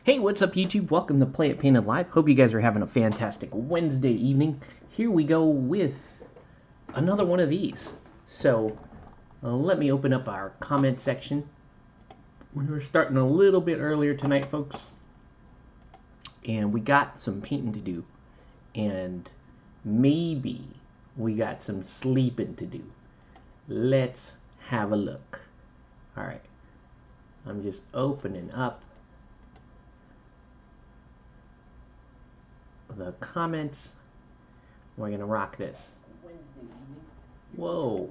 Hey, what's up YouTube? Welcome to Play It Painted Live. Hope you guys are having a fantastic Wednesday evening. Here we go with another one of these. So, let me open up our comment section. We're starting a little bit earlier tonight, folks. And we got some painting to do. And maybe we got some sleeping to do. Let's have a look. Alright. I'm just opening up the comments. We're gonna rock this. Whoa,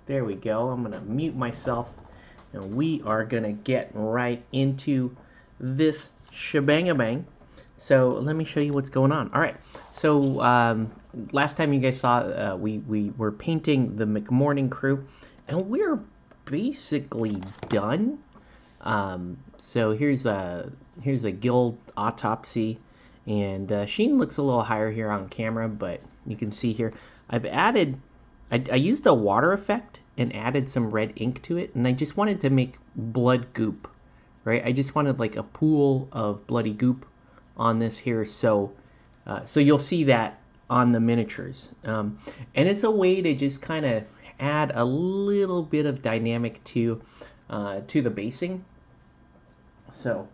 there we go. I'm gonna mute myself and we are gonna get right into this shebang-a-bang. So let me show you what's going on. All right, so last time you guys saw we were painting the McMorning crew and we're basically done. So here's a guild autopsy. And Sheen looks a little higher here on camera, but you can see here I've added, I used a water effect and added some red ink to it, and I just wanted to make blood goop, right? I just wanted like a pool of bloody goop on this here, so you'll see that on the miniatures, and it's a way to just kind of add a little bit of dynamic to the basing. So.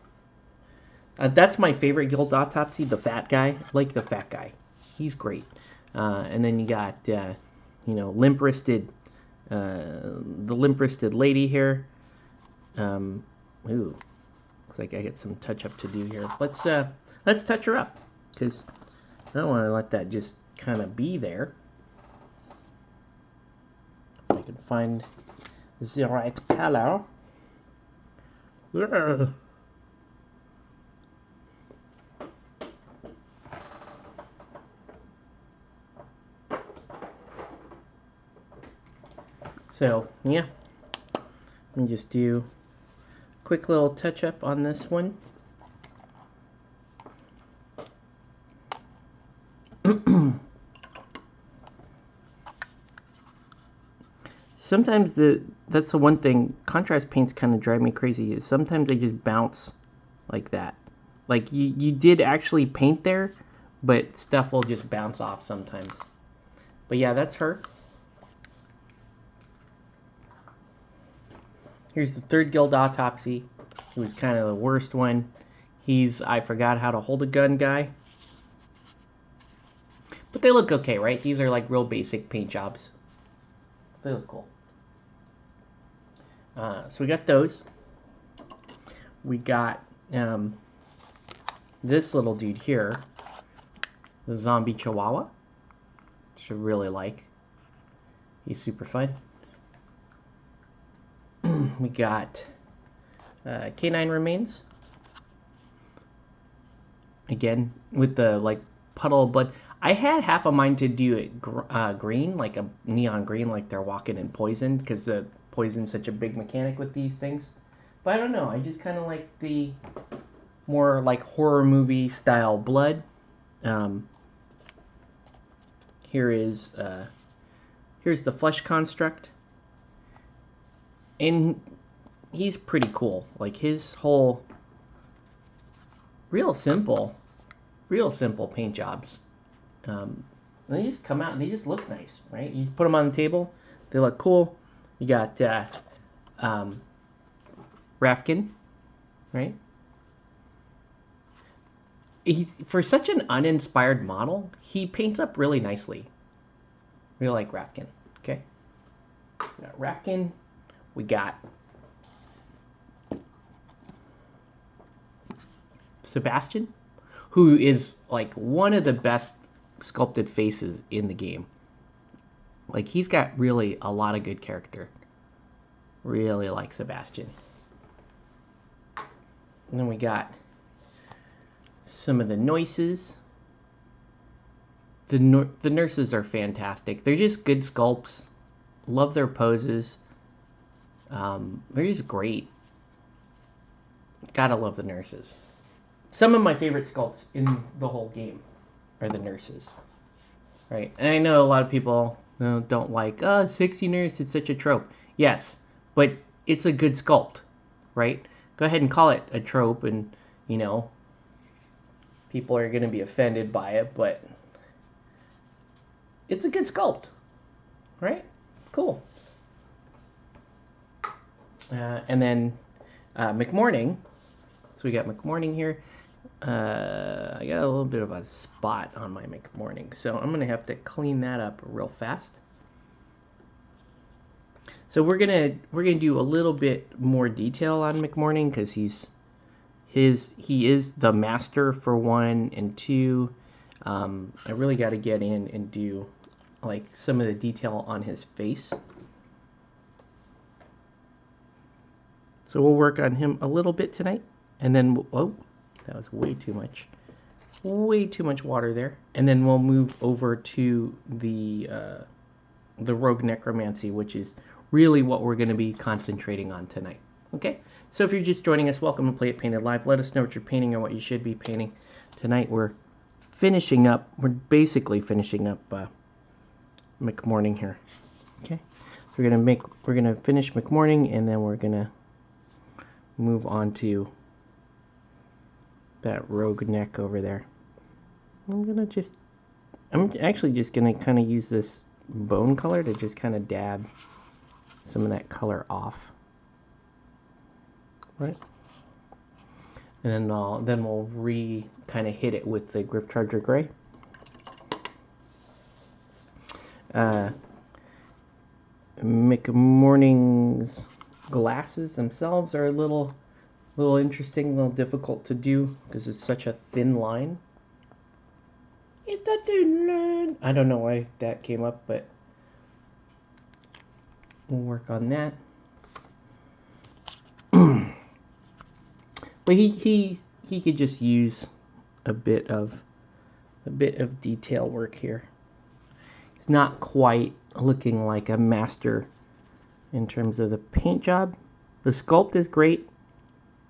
That's my favorite guild autopsy, the fat guy. I like the fat guy. He's great. And then you got, limp-wristed, the limp-wristed lady here. Ooh, looks like I got some touch-up to do here. Let's touch her up, because I don't want to let that just kind of be there. If I can find the right color. So, yeah, let me just do a quick little touch-up on this one. Sometimes that's the one thing, contrast paints kind of drive me crazy, is sometimes they just bounce like that. Like, you did actually paint there, but stuff will just bounce off sometimes. But yeah, that's her. Here's the third guild autopsy. He was kind of the worst one. He's I forgot how to hold a gun guy. But they look okay, right? These are like real basic paint jobs. They look cool. So we got those. We got this little dude here. The zombie chihuahua. Which I really like. He's super fun. We got canine remains. Again, with the like puddle of blood. I had half a mind to do it green, like a neon green, like they're walking in poison, because the poison's such a big mechanic with these things. But I don't know. I just kind of like the more like horror movie style blood. Here's the flesh construct. And he's pretty cool. Like his whole real simple paint jobs. They just come out and they just look nice, right? You just put them on the table, they look cool. You got Rafkin, right? For such an uninspired model, he paints up really nicely. Really like Rafkin. Okay, we got Rafkin. We got Sebastian, who is like one of the best sculpted faces in the game. Like he's got really a lot of good character. Really like Sebastian. And then we got some of the noises. The nurses are fantastic. They're just good sculpts. Love their poses. They're just great. Gotta love the nurses. Some of my favorite sculpts in the whole game are the nurses. Right? And I know a lot of people don't like, oh, 60 nurse is such a trope. Yes, but it's a good sculpt, right? Go ahead and call it a trope and, people are going to be offended by it, but it's a good sculpt, right? Cool. And then McMorning. So we got McMorning here. I got a little bit of a spot on my McMorning, so I'm going to have to clean that up real fast. So we're gonna do a little bit more detail on McMorning because he is the master for 1 and 2. I really got to get in and do like some of the detail on his face. So we'll work on him a little bit tonight, and then oh, that was way too much water there. And then we'll move over to the Rogue Necromancy, which is really what we're going to be concentrating on tonight. Okay, so if you're just joining us, welcome to Play It Painted Live. Let us know what you're painting or what you should be painting. Tonight we're basically finishing up McMorning here. Okay, so we're gonna finish McMorning, and then we're gonna move on to that rogue neck over there. I'm actually just gonna kind of use this bone color to just kind of dab some of that color off, right? And then we'll kind of hit it with the Griff Charger Gray. McMorning's glasses themselves are a little interesting, a little difficult to do because it's such a thin line. It's a thin line. I don't know why that came up, but we'll work on that. But he could just use a bit of detail work here. He's not quite looking like a master in terms of the paint job. The sculpt is great,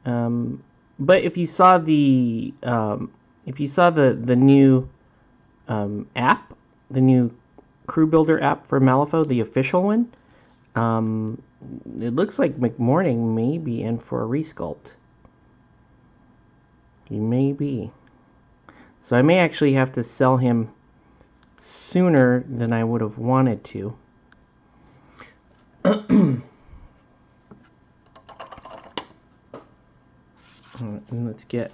but if you saw the new app, the new crew builder app for Malifaux, the official one, it looks like McMorning may be in for a resculpt. He may be. So I may actually have to sell him sooner than I would have wanted to. And let's get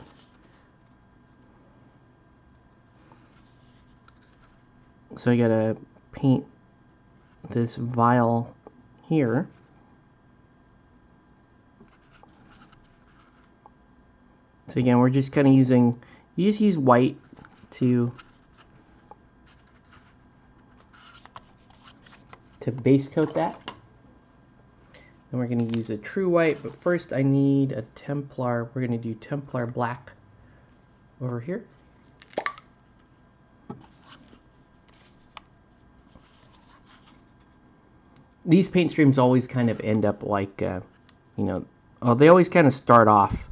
so I gotta paint this vial here. So again, we're just kind of using, you just use white to base coat that. Then we're going to use a true white, but first I need a Templar. We're going to do Templar black over here. These paint streams always kind of end up like, they always kind of start off,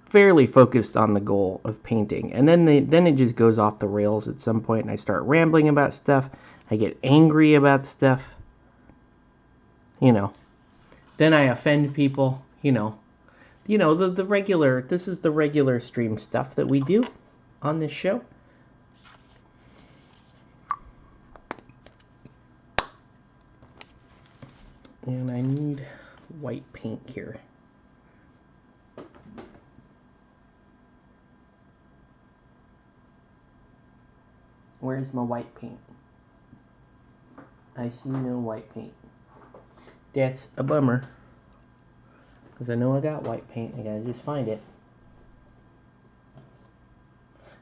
fairly focused on the goal of painting, and then it just goes off the rails at some point, and I start rambling about stuff. I get angry about stuff. Then I offend people. The regular. This is the regular stream stuff that we do on this show. And I need white paint here. Where's my white paint? I see no white paint. That's a bummer. Because I know I got white paint. I gotta just find it.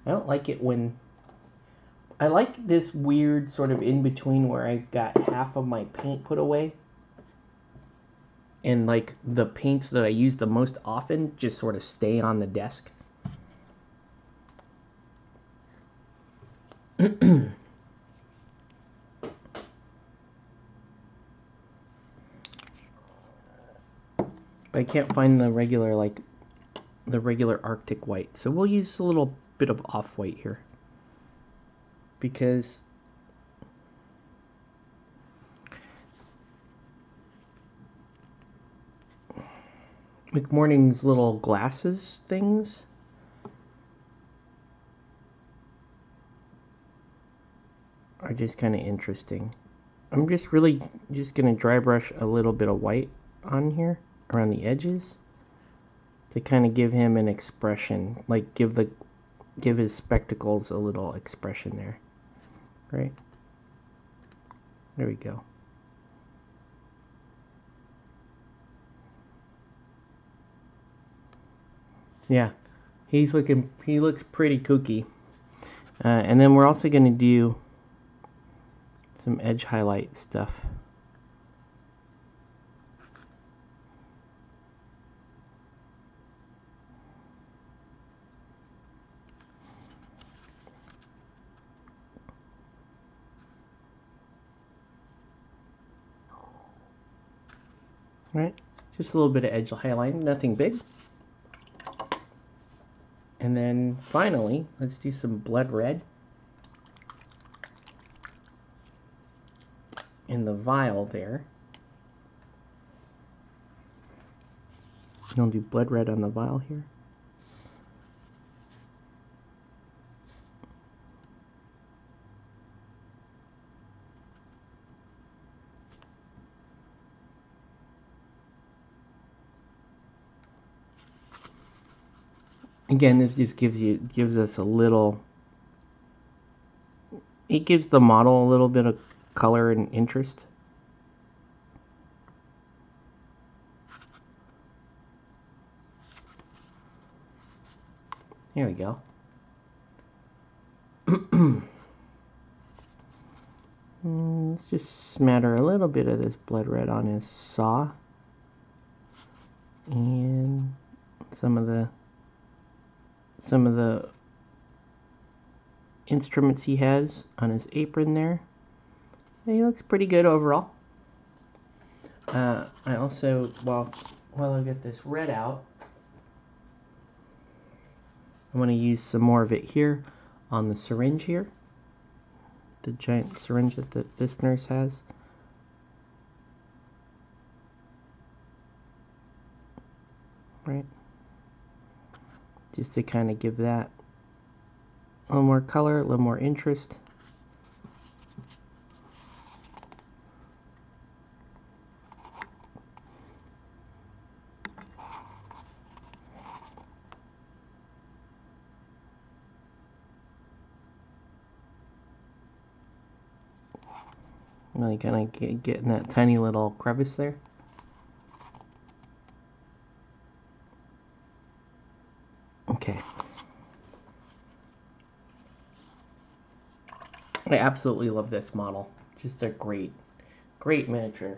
I don't like it when... I like this weird sort of in-between where I got half of my paint put away. And like the paints that I use the most often just sort of stay on the desk. But I can't find the regular Arctic white. So we'll use a little bit of off-white here. Because McMorning's little glasses things are just kind of interesting. I'm just really just going to dry brush a little bit of white on here around the edges to kind of give him an expression, like give his spectacles a little expression there. Right? There we go. Yeah, he looks pretty kooky. And then we're also going to do some edge highlight stuff. Right, just a little bit of edge highlighting, nothing big. And then finally, let's do some blood red in the vial there. I'll do blood red on the vial here. Again, this just gives us a little, it gives the model a little bit of color and interest. Here we go. Let's just smatter a little bit of this blood red on his saw and some of the instruments he has on his apron there. He looks pretty good overall. I also, while I get this red out, I'm going to use some more of it here on the syringe here. The giant syringe that this nurse has. Right? Just to kind of give that a little more color, a little more interest. Really kind of getting that tiny little crevice there. Okay. I absolutely love this model. Just a great miniature.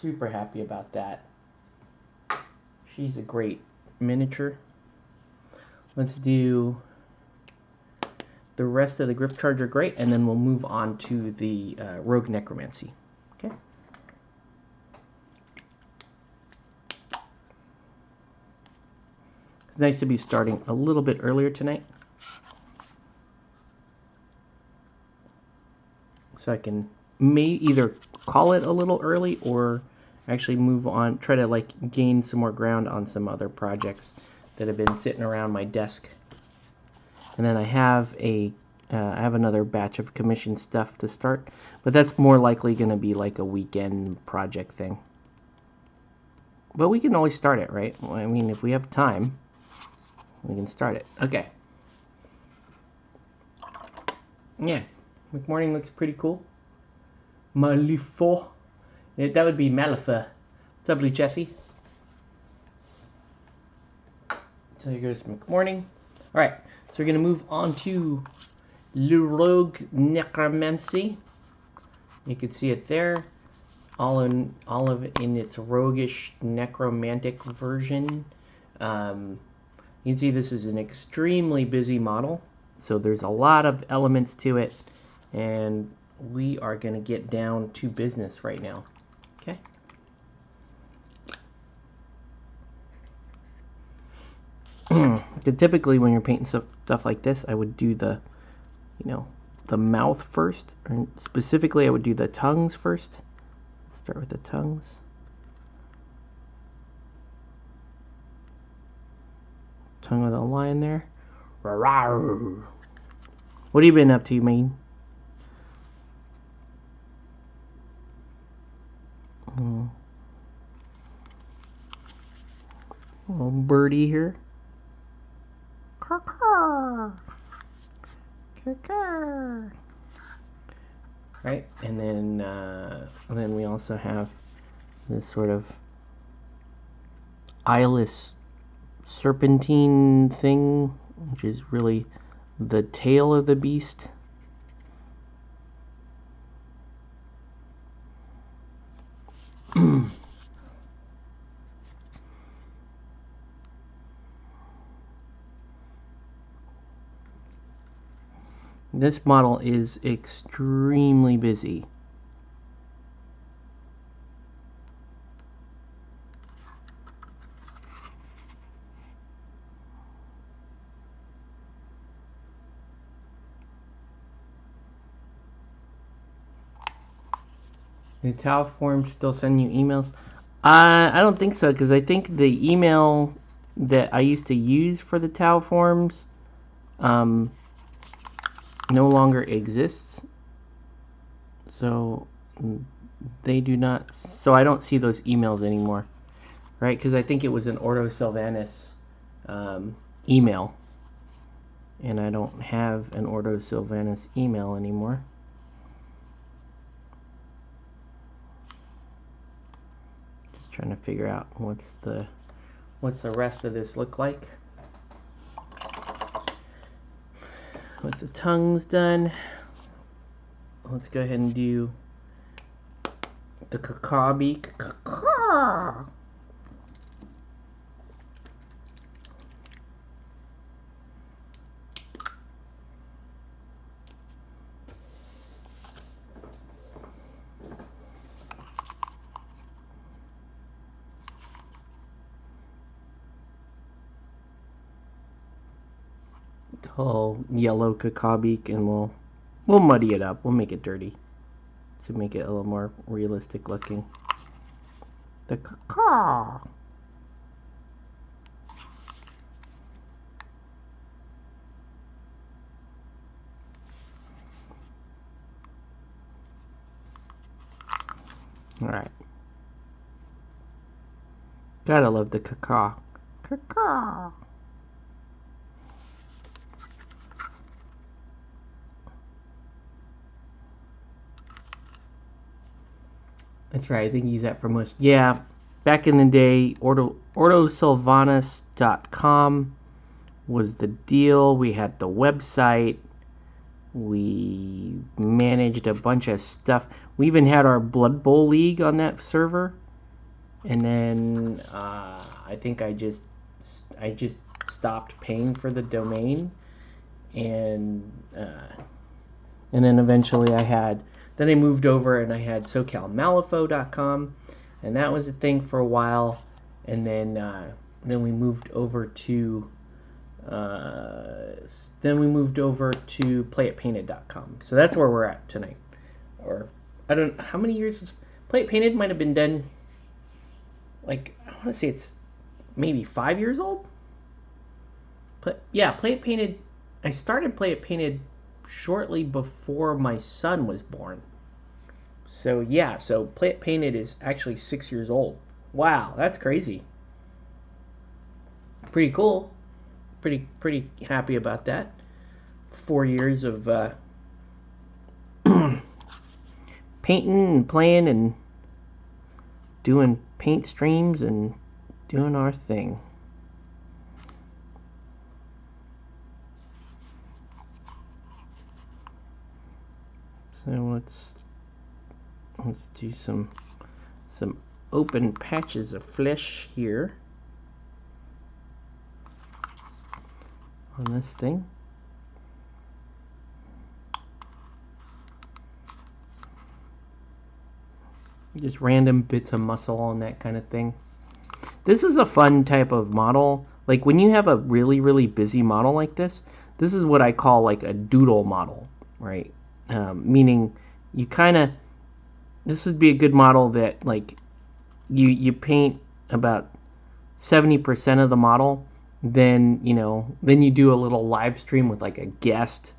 Super happy about that. She's a great miniature. Let's do the rest of the Grip Charger Great, and then we'll move on to the Rogue Necromancy. Okay. It's nice to be starting a little bit earlier tonight, so I can either call it a little early or actually move on, try to like gain some more ground on some other projects that have been sitting around my desk. And then I have another batch of commissioned stuff to start, but that's more likely going to be like a weekend project thing. But we can always start it, right? I mean, if we have time, we can start it. Okay. Yeah, McMorning looks pretty cool. Malifaux. Yeah, that would be Malifaux. What's up, Blue Chessie? So here goes McMorning. Alright, so we're going to move on to Le Rogue Necromancy. You can see it there. All of it in its roguish necromantic version. You can see this is an extremely busy model, so there's a lot of elements to it, and we are going to get down to business right now. Okay. Typically when you're painting stuff like this, I would do the mouth first, or specifically I would do the tongues first. Start with the tongues. tongue of the lion there. Rawr. What have you been up to, man? Little birdie here. Right, and then we also have this sort of eyeless serpentine thing, which is really the tail of the beast. This model is extremely busy. Do Tau forms still send you emails? I don't think so, because I think the email that I used to use for the Tau forms no longer exists. So they do not. So I don't see those emails anymore, right? Because I think it was an Ordo Sylvanus email, and I don't have an Ordo Sylvanus email anymore. Trying to figure out what's the rest of this look like. With the tongues done, let's go ahead and do the cacaw beak. Cacaw. Tall yellow cacaw beak, and we'll muddy it up. We'll make it dirty to make it a little more realistic looking. The cacaw. All right. Gotta love the cacaw. Cacaw. That's right, I think you use that for most. Yeah, back in the day, ordosylvanus.com was the deal. We had the website. We managed a bunch of stuff. We even had our Blood Bowl League on that server. And then I think I just stopped paying for the domain. And then eventually then I moved over and I had SoCalMalifaux.com, and that was a thing for a while. And then we moved over to PlayItPainted.com. So that's where we're at tonight. Or I don't know how many years. Play It Painted might have been done. Like, I want to say it's maybe 5 years old. But yeah, Play It Painted. I started Play It Painted shortly before my son was born. So yeah, so Play It Painted is actually 6 years old. Wow, that's crazy. Pretty cool. Pretty happy about that. 4 years of painting and playing and doing paint streams and doing our thing. So let's do some open patches of flesh here on this thing. Just random bits of muscle and that kind of thing. This is a fun type of model. Like when you have a really busy model like this is what I call like a doodle model, right? Meaning you kind of, this would be a good model that like you paint about 70% of the model, then then you do a little live stream with like a guest,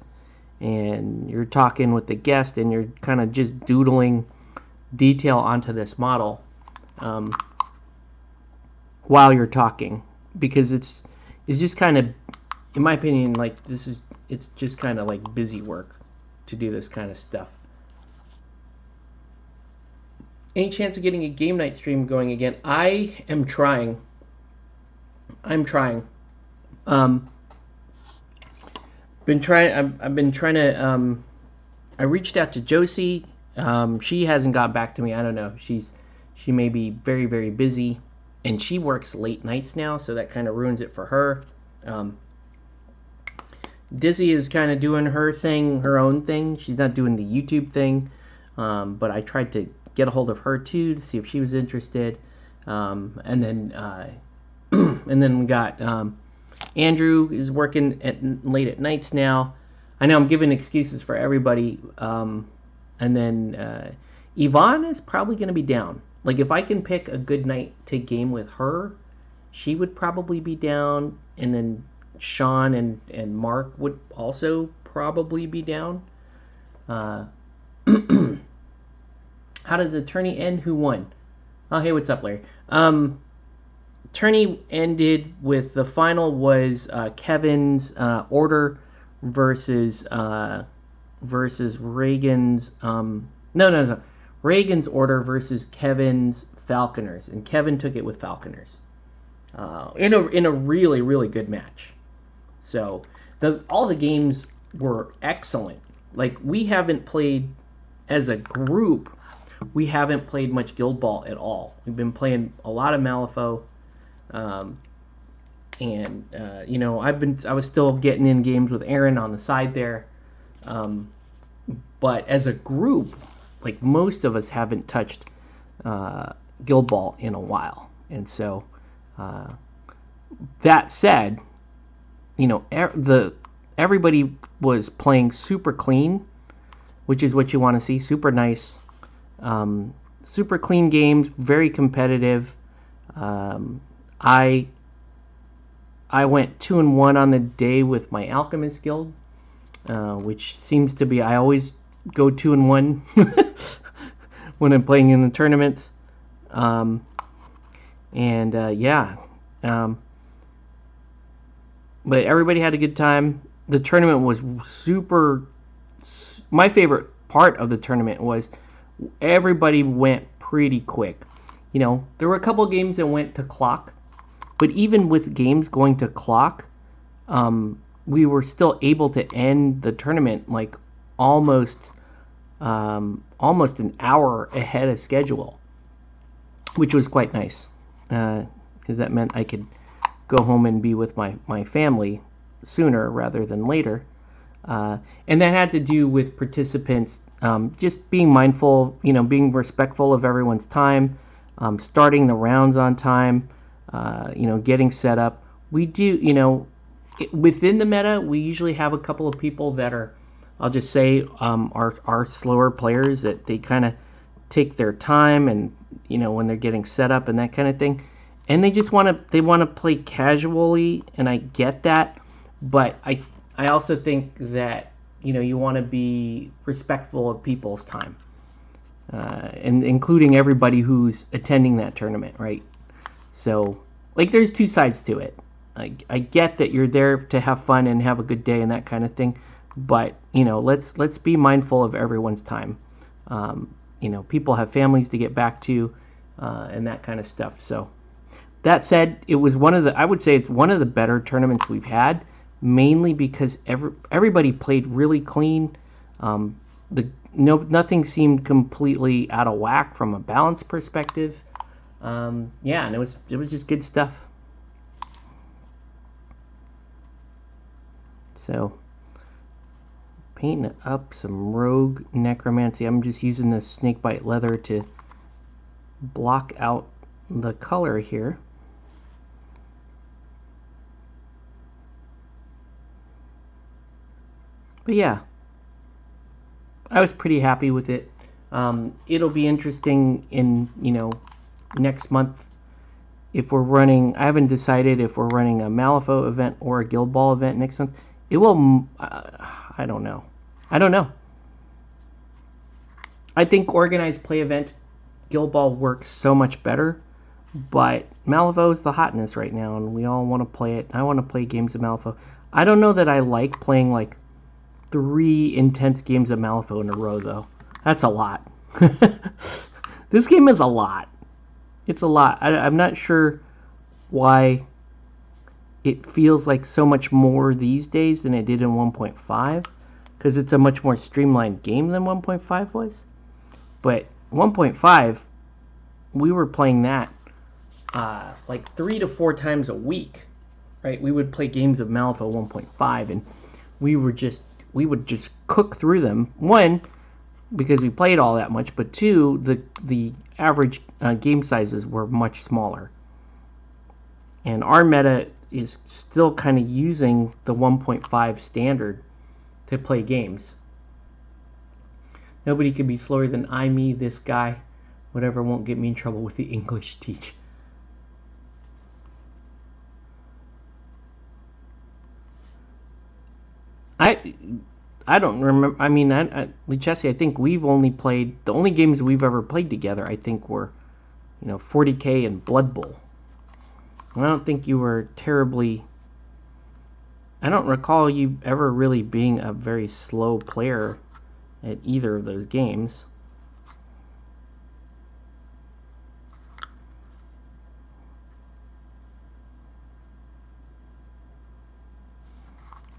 and you're talking with the guest, and you're kind of just doodling detail onto this model while you're talking, because it's just kind of, in my opinion, like it's just kind of like busy work to do this kind of stuff. Any chance of getting a game night stream going again? I am trying. I'm trying. Been trying. I've been trying to. I reached out to Josie. She hasn't got back to me. I don't know. She may be very, very busy, and she works late nights now, so that kind of ruins it for her. Dizzy is kind of doing her thing, her own thing. She's not doing the YouTube thing, but I tried to get a hold of her too to see if she was interested. And then we got Andrew is working late at nights now. I know I'm giving excuses for everybody. And then Yvonne is probably going to be down. Like, if I can pick a good night to game with her, she would probably be down. And then Sean and Mark would also probably be down. How did the tourney end? Who won? Oh, hey, what's up, Larry? Tourney ended with, the final was Kevin's order versus Reagan's no, Reagan's order versus Kevin's Falconers, and Kevin took it with Falconers in a really, really good match. So all the games were excellent. Like, we haven't played as a group. We haven't played much Guild Ball at all. We've been playing a lot of Malifaux, and I was still getting in games with Aaron on the side there, but as a group, like, most of us haven't touched Guild Ball in a while, and so that said, everybody was playing super clean, which is what you want to see. Super nice. Super clean games, very competitive. I went 2-1 on the day with my Alchemist Guild, which seems to be, I always go 2-1 when I'm playing in the tournaments. But everybody had a good time. The tournament was super. My favorite part of the tournament was everybody went pretty quick. There were a couple games that went to clock, but even with games going to clock, we were still able to end the tournament like almost an hour ahead of schedule, which was quite nice, because that meant I could go home and be with my family sooner rather than later. And that had to do with participants just being mindful, being respectful of everyone's time, starting the rounds on time, getting set up. We do, within the meta, we usually have a couple of people that are, I'll just say, are slower players, that they kind of take their time, and when they're getting set up and that kind of thing, and they just want to play casually, and I get that, but I also think that you want to be respectful of people's time, and including everybody who's attending that tournament, right? So, like, there's two sides to it. I get that you're there to have fun and have a good day and that kind of thing, but let's be mindful of everyone's time. People have families to get back to, and that kind of stuff. So, that said, it was I would say it's one of the better tournaments we've had, mainly because everybody played really clean. Nothing seemed completely out of whack from a balance perspective. And it was just good stuff. So, painting up some rogue necromancy. I'm just using this snakebite leather to block out the color here. But yeah, I was pretty happy with it. It'll be interesting in, next month. if we're running, I haven't decided if we're running a Malifaux event or a Guild Ball event next month. It will, I don't know. I don't know. I think organized play event, Guild Ball works so much better, but Malifaux is the hotness right now, and we all want to play it. I want to play games of Malifaux. I don't know that I like playing like 3 intense games of Malifaux in a row, though. That's a lot. This game is a lot. It's a lot. I'm not sure why it feels like so much more these days than it did in 1.5, because it's a much more streamlined game than 1.5 was. But 1.5, we were playing that like 3 to 4 times a week, right? We would play games of Malifaux 1.5, and we would just cook through them. One, because we played all that much, but two, the average game sizes were much smaller. And our meta is still kind of using the 1.5 standard to play games. Nobody can be slower than I, me, this guy. Whatever won't get me in trouble with the English teach. I don't remember. I mean, Jesse, I think we've only played, the only games we've ever played together, I think, were, 40K and Blood Bowl. I don't think you were terribly, I don't recall you ever really being a very slow player at either of those games.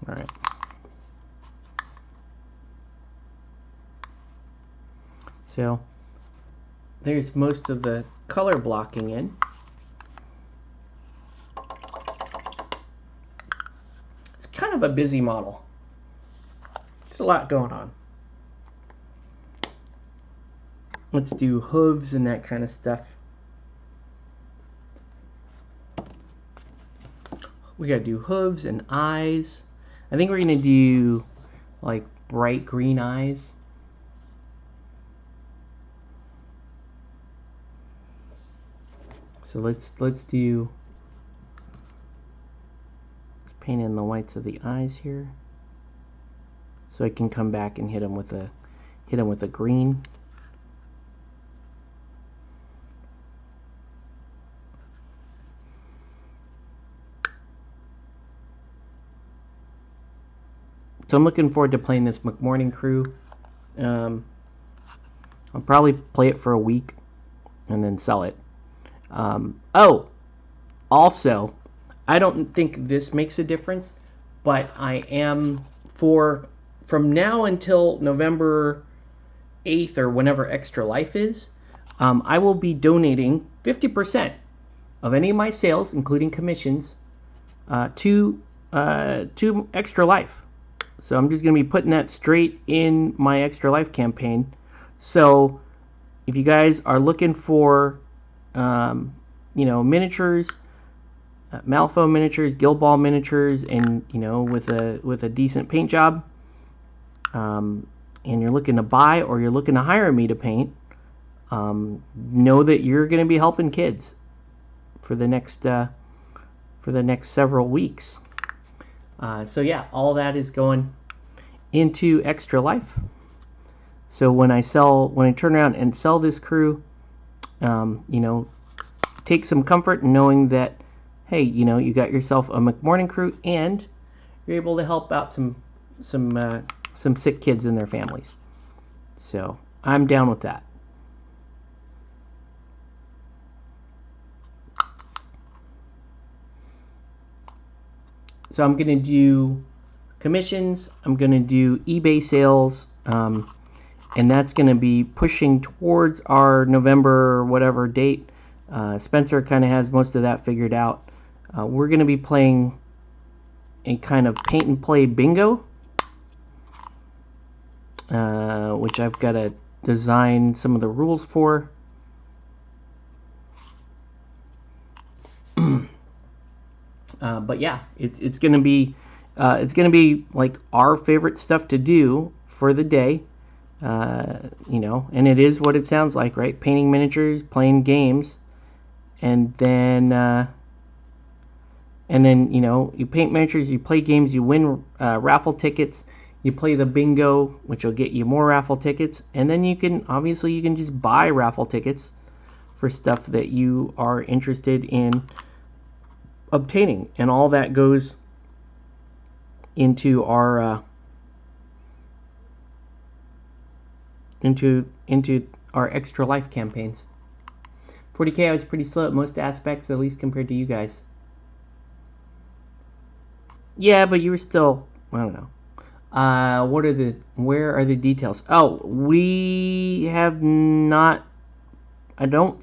All right. So there's most of the color blocking in. It's kind of a busy model. There's a lot going on. Let's do hooves and that kind of stuff. We gotta do hooves and eyes. I think we're gonna do like bright green eyes. So let's paint in the whites of the eyes here, so I can come back and hit them with a green. So I'm looking forward to playing this McMorning crew. I'll probably play it for a week and then sell it. Also, I don't think this makes a difference, but I am from now until November 8th or whenever Extra Life is, I will be donating 50% of any of my sales, including commissions, to Extra Life. So I'm just going to be putting that straight in my Extra Life campaign. So if you guys are looking for miniatures, Malifaux miniatures, Guild Ball miniatures, and with a decent paint job, and you're looking to buy or you're looking to hire me to paint, know that you're going to be helping kids for the next several weeks. So yeah, all that is going into Extra Life. So when I turn around and sell this crew, take some comfort in knowing that, hey, you got yourself a McMorning crew and you're able to help out some sick kids and their families. So I'm down with that. So I'm going to do commissions, I'm going to do eBay sales, and that's going to be pushing towards our November whatever date. Spencer kind of has most of that figured out. We're going to be playing a kind of paint and play bingo, which I've got to design some of the rules for. But yeah, it's gonna be like our favorite stuff to do for the day, and it is what it sounds like, right? Painting miniatures, playing games, and then you know, you paint miniatures, you play games, you win raffle tickets, you play the bingo, which will get you more raffle tickets, and then you can just buy raffle tickets for stuff that you are interested in obtaining, and all that goes into our into our extra life campaigns. 40K, I was pretty slow at most aspects, at least compared to you guys. Yeah, but you were still, I don't know. Where are the details? Oh, we have not, I don't,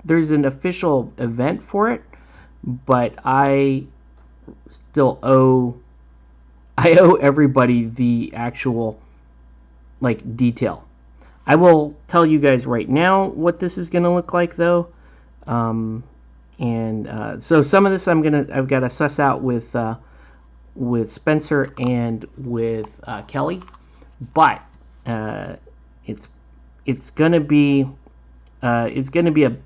there's an official event for it, but I still owe everybody the actual, like, detail. I will tell you guys right now what this is going to look like, though. So some of this I've got to suss out with Spencer and with Kelly, but it's gonna be a,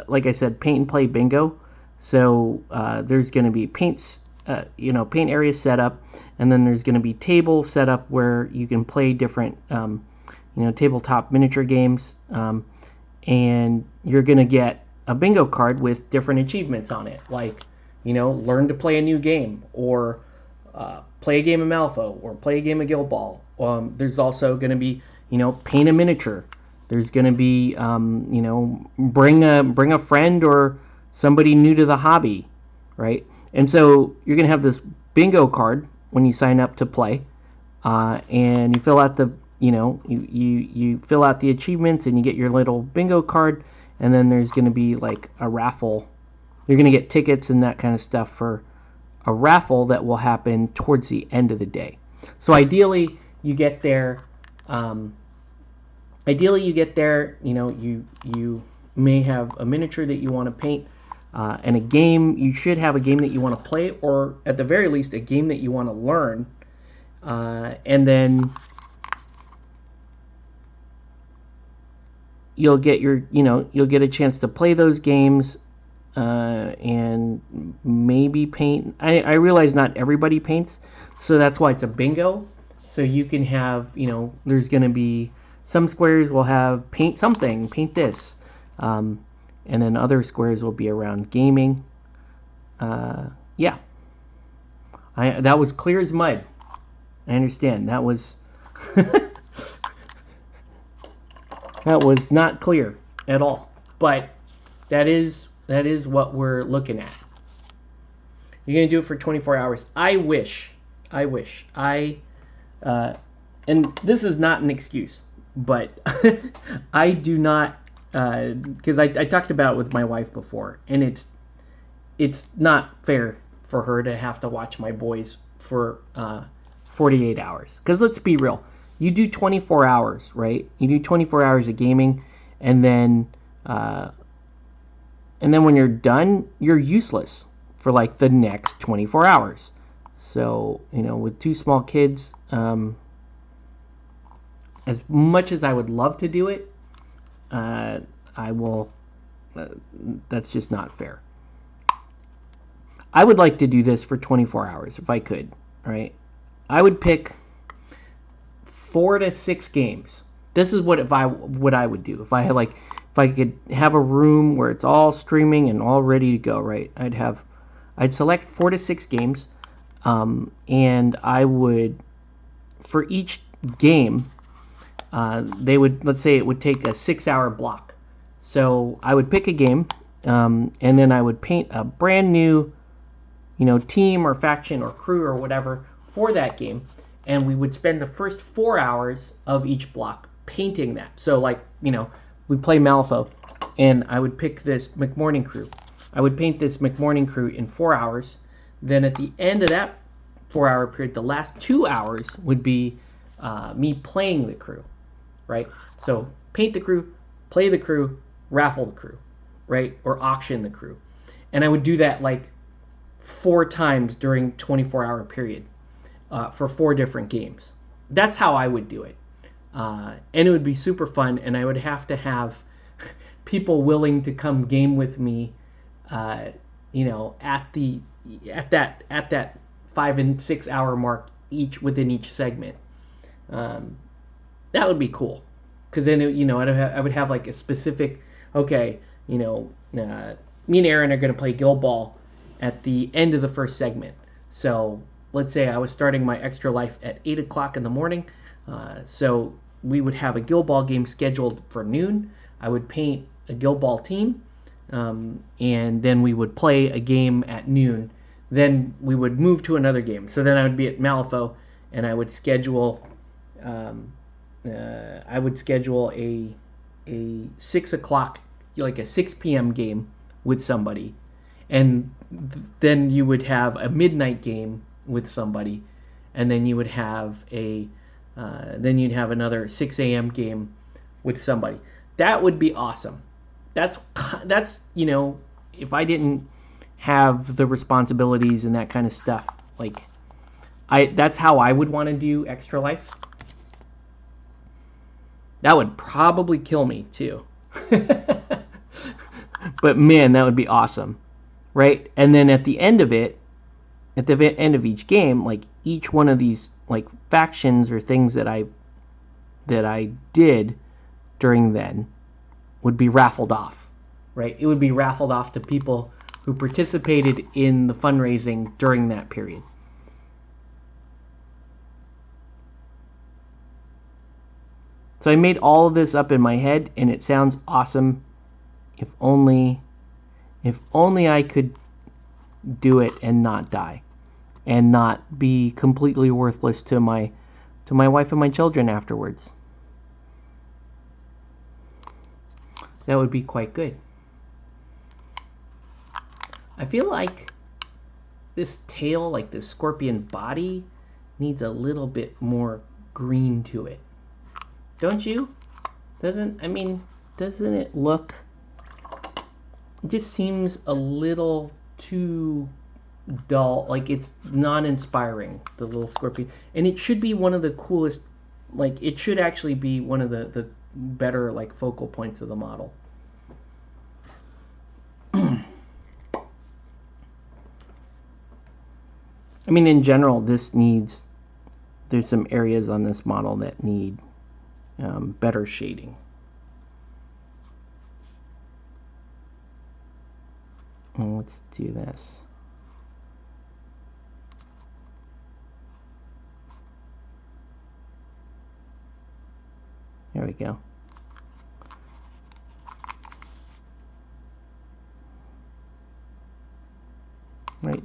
like I said, paint and play bingo. So there's gonna be paint area set up, and then there's gonna be tables set up where you can play different tabletop miniature games, and you're gonna get a bingo card with different achievements on it, like learn to play a new game, or play a game of Malifaux, or play a game of Guild Ball. There's also going to be, paint a miniature. There's going to be, bring a friend or somebody new to the hobby, right? And so you're going to have this bingo card when you sign up to play, and you fill out the, you fill out the achievements, and you get your little bingo card, and then there's going to be like a raffle. You're going to get tickets and that kind of stuff for a raffle that will happen towards the end of the day. So ideally you get there, you may have a miniature that you want to paint, and a game. You should have a game that you want to play, or at the very least a game that you want to learn, and then you'll get a chance to play those games, and maybe paint. I realize not everybody paints, so that's why it's a bingo. So you can have, there's going to be some squares will have paint something, paint this, and then other squares will be around gaming. Yeah, that was clear as mud. I understand. That was that was not clear at all, but that is what we're looking at. You're going to do it for 24 hours. I wish, and this is not an excuse, but I do not, because I talked about it with my wife before, and it's not fair for her to have to watch my boys for 48 hours. Because let's be real, you do 24 hours, right? You do 24 hours of gaming, and then when you're done, you're useless for like the next 24 hours. So, with two small kids, as much as I would love to do it, I will, that's just not fair. I would like to do this for 24 hours if I could, right? I would pick 4 to 6 games. This is what I would do. If I could have a room where it's all streaming and all ready to go, right? I'd select 4 to 6 games, and I would, for each game, let's say it would take a 6-hour block. So I would pick a game, and then I would paint a brand new, team or faction or crew or whatever for that game, and we would spend the first 4 hours of each block painting that. So like, we play Malifaux, and I would pick this McMorning crew. I would paint this McMorning crew in 4 hours. Then at the end of that 4-hour period, the last 2 hours would be me playing the crew, right? So paint the crew, play the crew, raffle the crew, right? Or auction the crew. And I would do that like 4 times during 24-hour period for 4 different games. That's how I would do it. And it would be super fun, and I would have to have people willing to come game with me you know, at that 5 and 6 hour mark within each segment. That would be cool, because then you know I would have like a specific, okay, you know, me and Aaron are going to play Guild Ball at the end of the first segment. So let's say I was starting my Extra Life at 8 o'clock in the morning. So we would have a Guild Ball game scheduled for noon. I would paint a Guild Ball team, and then we would play a game at noon. Then we would move to another game. So then I would be at Malifaux, and I would schedule a 6 o'clock, like a 6 p.m. game with somebody, and then you would have a midnight game with somebody, and then you would have then you'd have another 6 a.m. game with somebody. That would be awesome. That's you know, if I didn't have the responsibilities and that kind of stuff, like that's how I would want to do Extra Life. That would probably kill me too. But man, that would be awesome, right? And then at the end of it, at the end of each game, like each one of these like factions or things that I did during then would be raffled off, right? It would be raffled off to people who participated in the fundraising during that period. So I made all of this up in my head, and it sounds awesome. If only I could do it and not die, and not be completely worthless to my wife and my children afterwards. That would be quite good. I feel like this tail, like this scorpion body, needs a little bit more green to it. Don't you? Doesn't it look... It just seems a little too dull. Like, it's non-inspiring, the little scorpion. And it should be one of the coolest... Like, it should actually be one of the better, like, focal points of the model. I mean, in general, this needs... There's some areas on this model that need better shading. And let's do this. There we go. Right,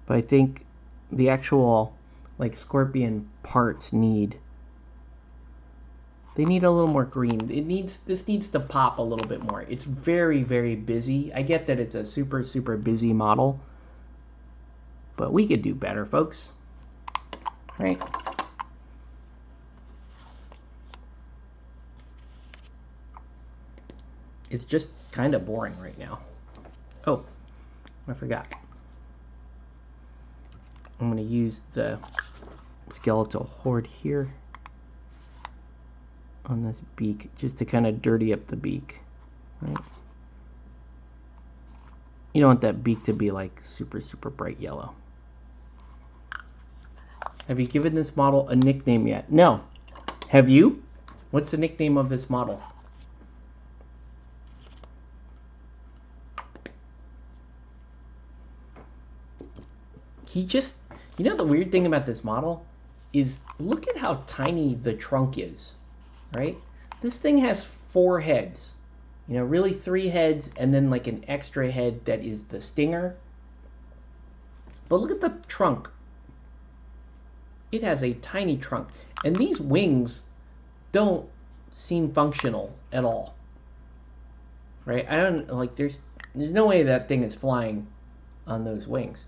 but I think the actual like scorpion parts need a little more green. This needs to pop a little bit more. It's very, very busy. I get that it's a super, super busy model, but we could do better, folks. Right? It's just kind of boring right now. Oh, I forgot. I'm going to use the skeletal horde here on this beak just to kind of dirty up the beak. Right? You don't want that beak to be like super, super bright yellow. Have you given this model a nickname yet? No. Have you? What's the nickname of this model? He just... You know the weird thing about this model is look at how tiny the trunk is, right? This thing has 4 heads. You know, really 3 heads and then like an extra head that is the stinger. But look at the trunk. It has a tiny trunk. And these wings don't seem functional at all. Right? I don't like there's no way that thing is flying on those wings.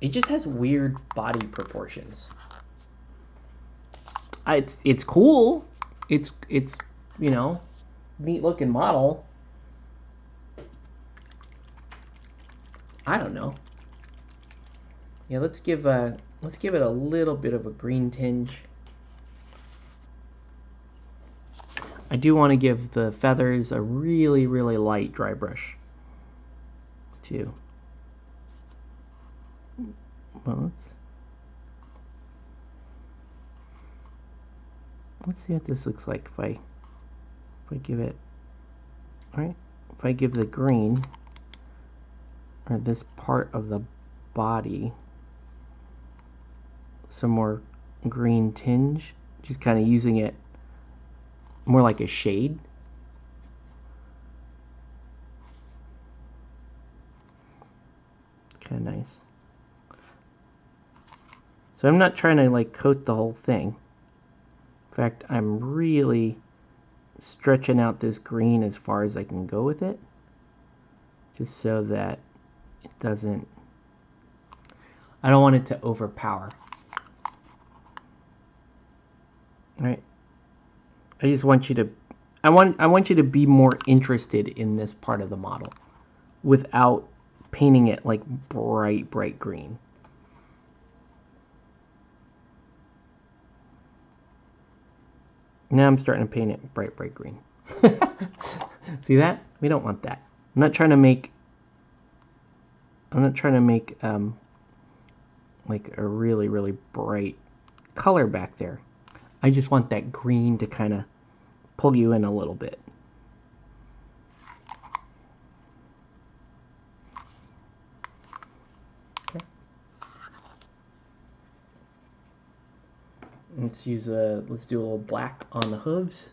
It just has weird body proportions. It's cool. It's you know, neat looking model. I don't know. Yeah, let's give it a little bit of a green tinge. I do want to give the feathers a really, really light dry brush too. Well, let's see what this looks like if I give it, alright, if I give the green, or this part of the body, some more green tinge, just kind of using it more like a shade. Kind of nice. So I'm not trying to like coat the whole thing. In fact, I'm really stretching out this green as far as I can go with it, just so that it doesn't, I don't want it to overpower. Right? I just want you to, I want you to be more interested in this part of the model without painting it like bright green. Now I'm starting to paint it bright green. See that? We don't want that. I'm not trying to make like a really bright color back there. I just want that green to kind of pull you in a little bit. Okay. Let's do a little black on the hooves.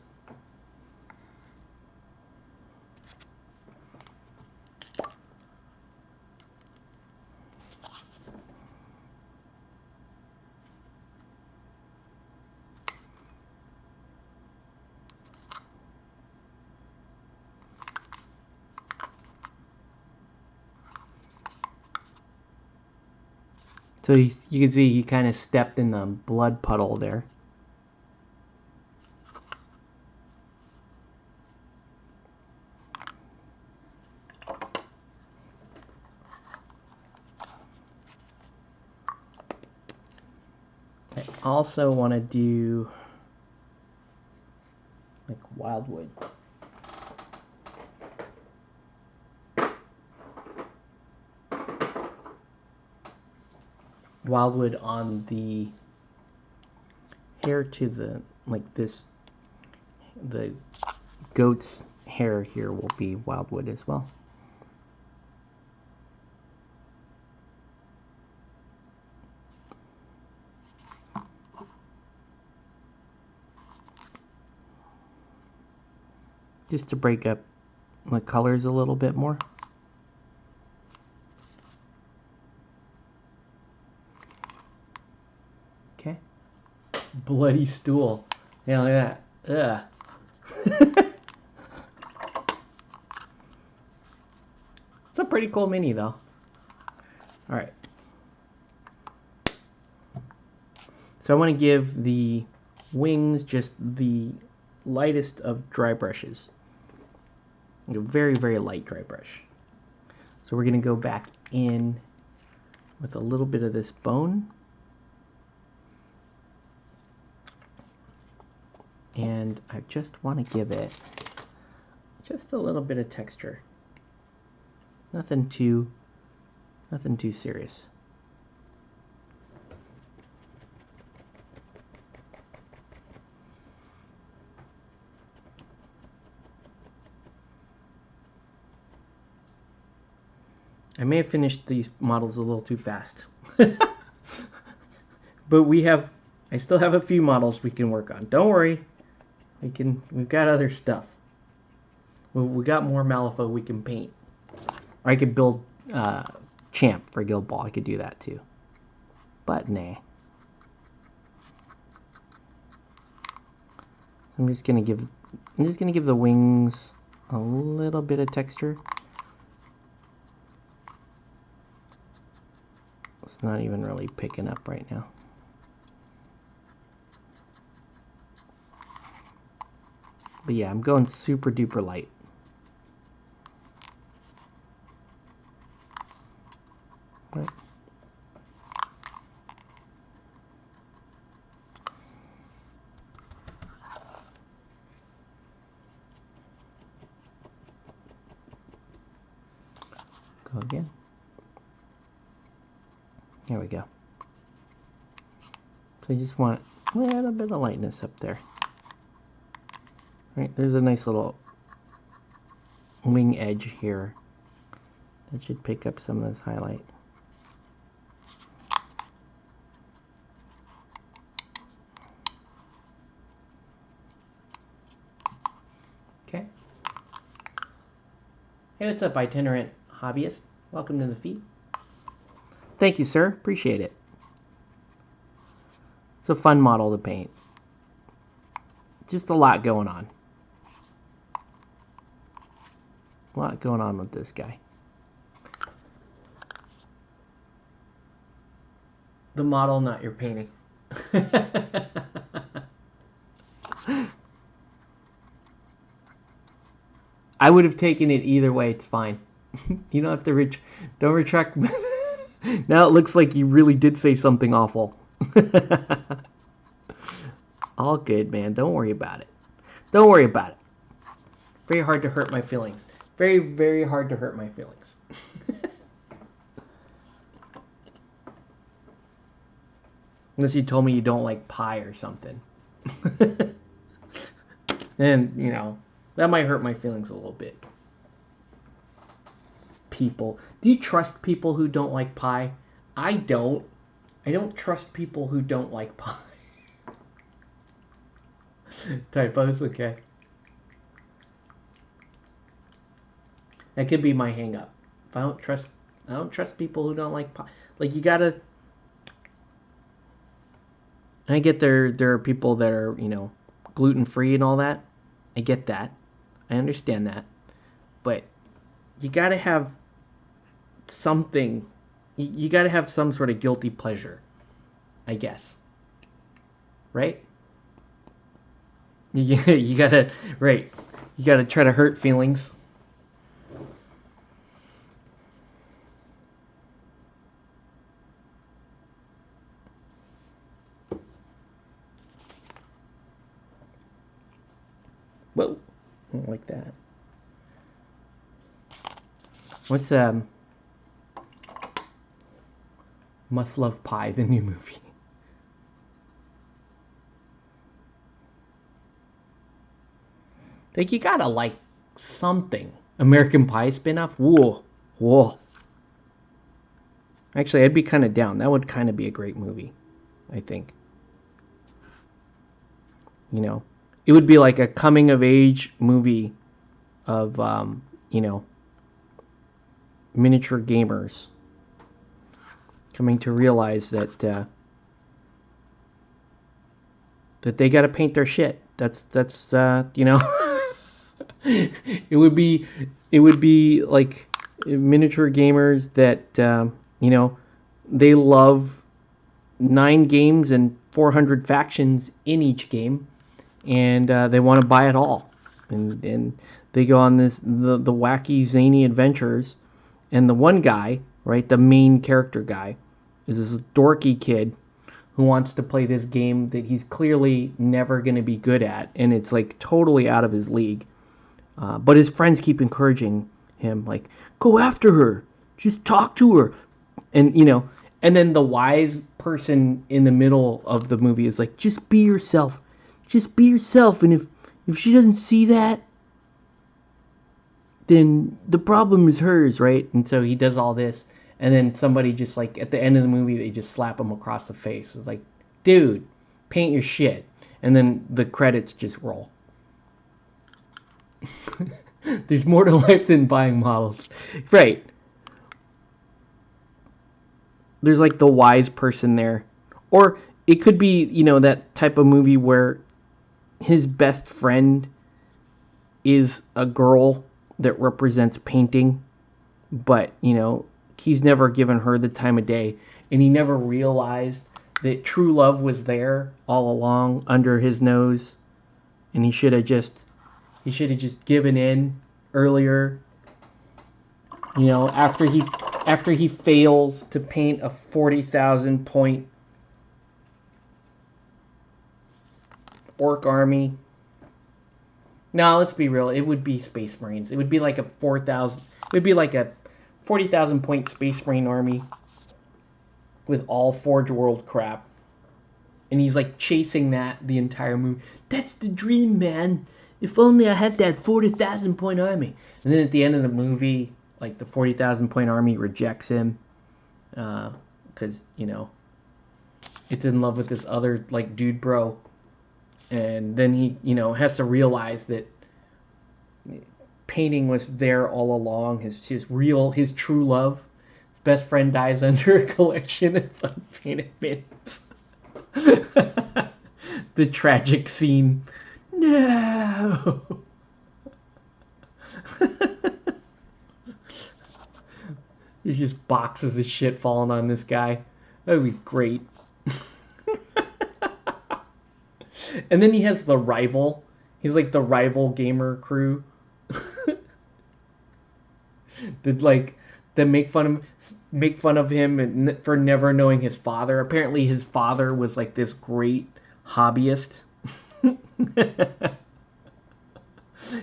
So you can see he kind of stepped in the blood puddle there. I also want to do like wildwood. Wildwood on the hair to the, like this, the goat's hair here will be wildwood as well. Just to break up the colors a little bit more. Okay. Bloody stool. Yeah, look at that. Ugh. It's a pretty cool mini though. Alright. So I want to give the wings just the lightest of dry brushes. A very light dry brush. So we're going to go back in with a little bit of this bone. And I just want to give it just a little bit of texture. Nothing too serious. I may have finished these models a little too fast. But I still have a few models we can work on. Don't worry. We've got other stuff. We got more Malifaux we can paint. Or I could build Champ for Guild Ball. I could do that too. But nah. I'm just gonna give the wings a little bit of texture. It's not even really picking up right now. But yeah, I'm going super duper light. Right. There we go. So you just want a little bit of lightness up there. Right, there's a nice little wing edge here. That should pick up some of this highlight. Okay. Hey, what's up, itinerant hobbyist? Welcome to the feed. Thank you, sir. Appreciate it. It's a fun model to paint. Just a lot going on. A lot going on with this guy. The model, not your painting. I would have taken it either way. It's fine. You don't have to don't retract. Now it looks like you really did say something awful. All good, man. Don't worry about it. Don't worry about it. Very hard to hurt my feelings. Very, very hard to hurt my feelings. Unless you told me you don't like pie or something. Then, you know, that might hurt my feelings a little bit. People. Do you trust people who don't like pie? I don't. I don't trust people who don't like pie. Typos, okay. That could be my hang up. If I don't trust people who don't like pie. Like, you gotta. I get there are people that are, you know, gluten free and all that. I get that. I understand that. But you gotta have something. You gotta have some sort of guilty pleasure, I guess. Right? You gotta, right. You gotta try to hurt feelings. Whoa. I don't like that. What's, Must Love Pie, the new movie? Like, you gotta like something. American Pie spinoff? Whoa. Whoa. Actually, I'd be kind of down. That would kind of be a great movie, I think. You know? It would be like a coming-of-age movie of, you know, miniature gamers coming to realize that that they got to paint their shit. That's you know, it would be like miniature gamers that you know, they love 9 games and 400 factions in each game, and they want to buy it all, and they go on the wacky zany adventures, and the one guy, right, the main character guy, is this dorky kid who wants to play this game that he's clearly never going to be good at, and it's like totally out of his league. But his friends keep encouraging him, like, go after her, just talk to her, and you know, and then the wise person in the middle of the movie is like, just be yourself, and if she doesn't see that, then the problem is hers, right? And so he does all this, and then somebody just, like, at the end of the movie, they just slap him across the face. It's like, dude, paint your shit. And then the credits just roll. There's more to life than buying models. Right. There's, like, the wise person there. Or it could be, you know, that type of movie where his best friend is a girl that represents painting, but, you know, he's never given her the time of day, and he never realized that true love was there all along under his nose, and he should have just given in earlier, you know, after he fails to paint a 40,000 point orc army. No, let's be real. It would be Space Marines. It would be like a 40,000 point Space Marine army. with all Forge World crap. And he's like chasing that the entire movie. That's the dream, man. If only I had that 40,000 point army. And then at the end of the movie, like the 40,000 point army rejects him. Because, it's in love with this other, like, dude bro. And then he, has to realize that painting was there all along. His true love. His best friend dies under a collection of unpainted mittens. The tragic scene. No. There's just boxes of shit falling on this guy. That would be great. And then he has the rival. He's like the rival gamer crew. that make fun of him and for never knowing his father. Apparently his father was like this great hobbyist.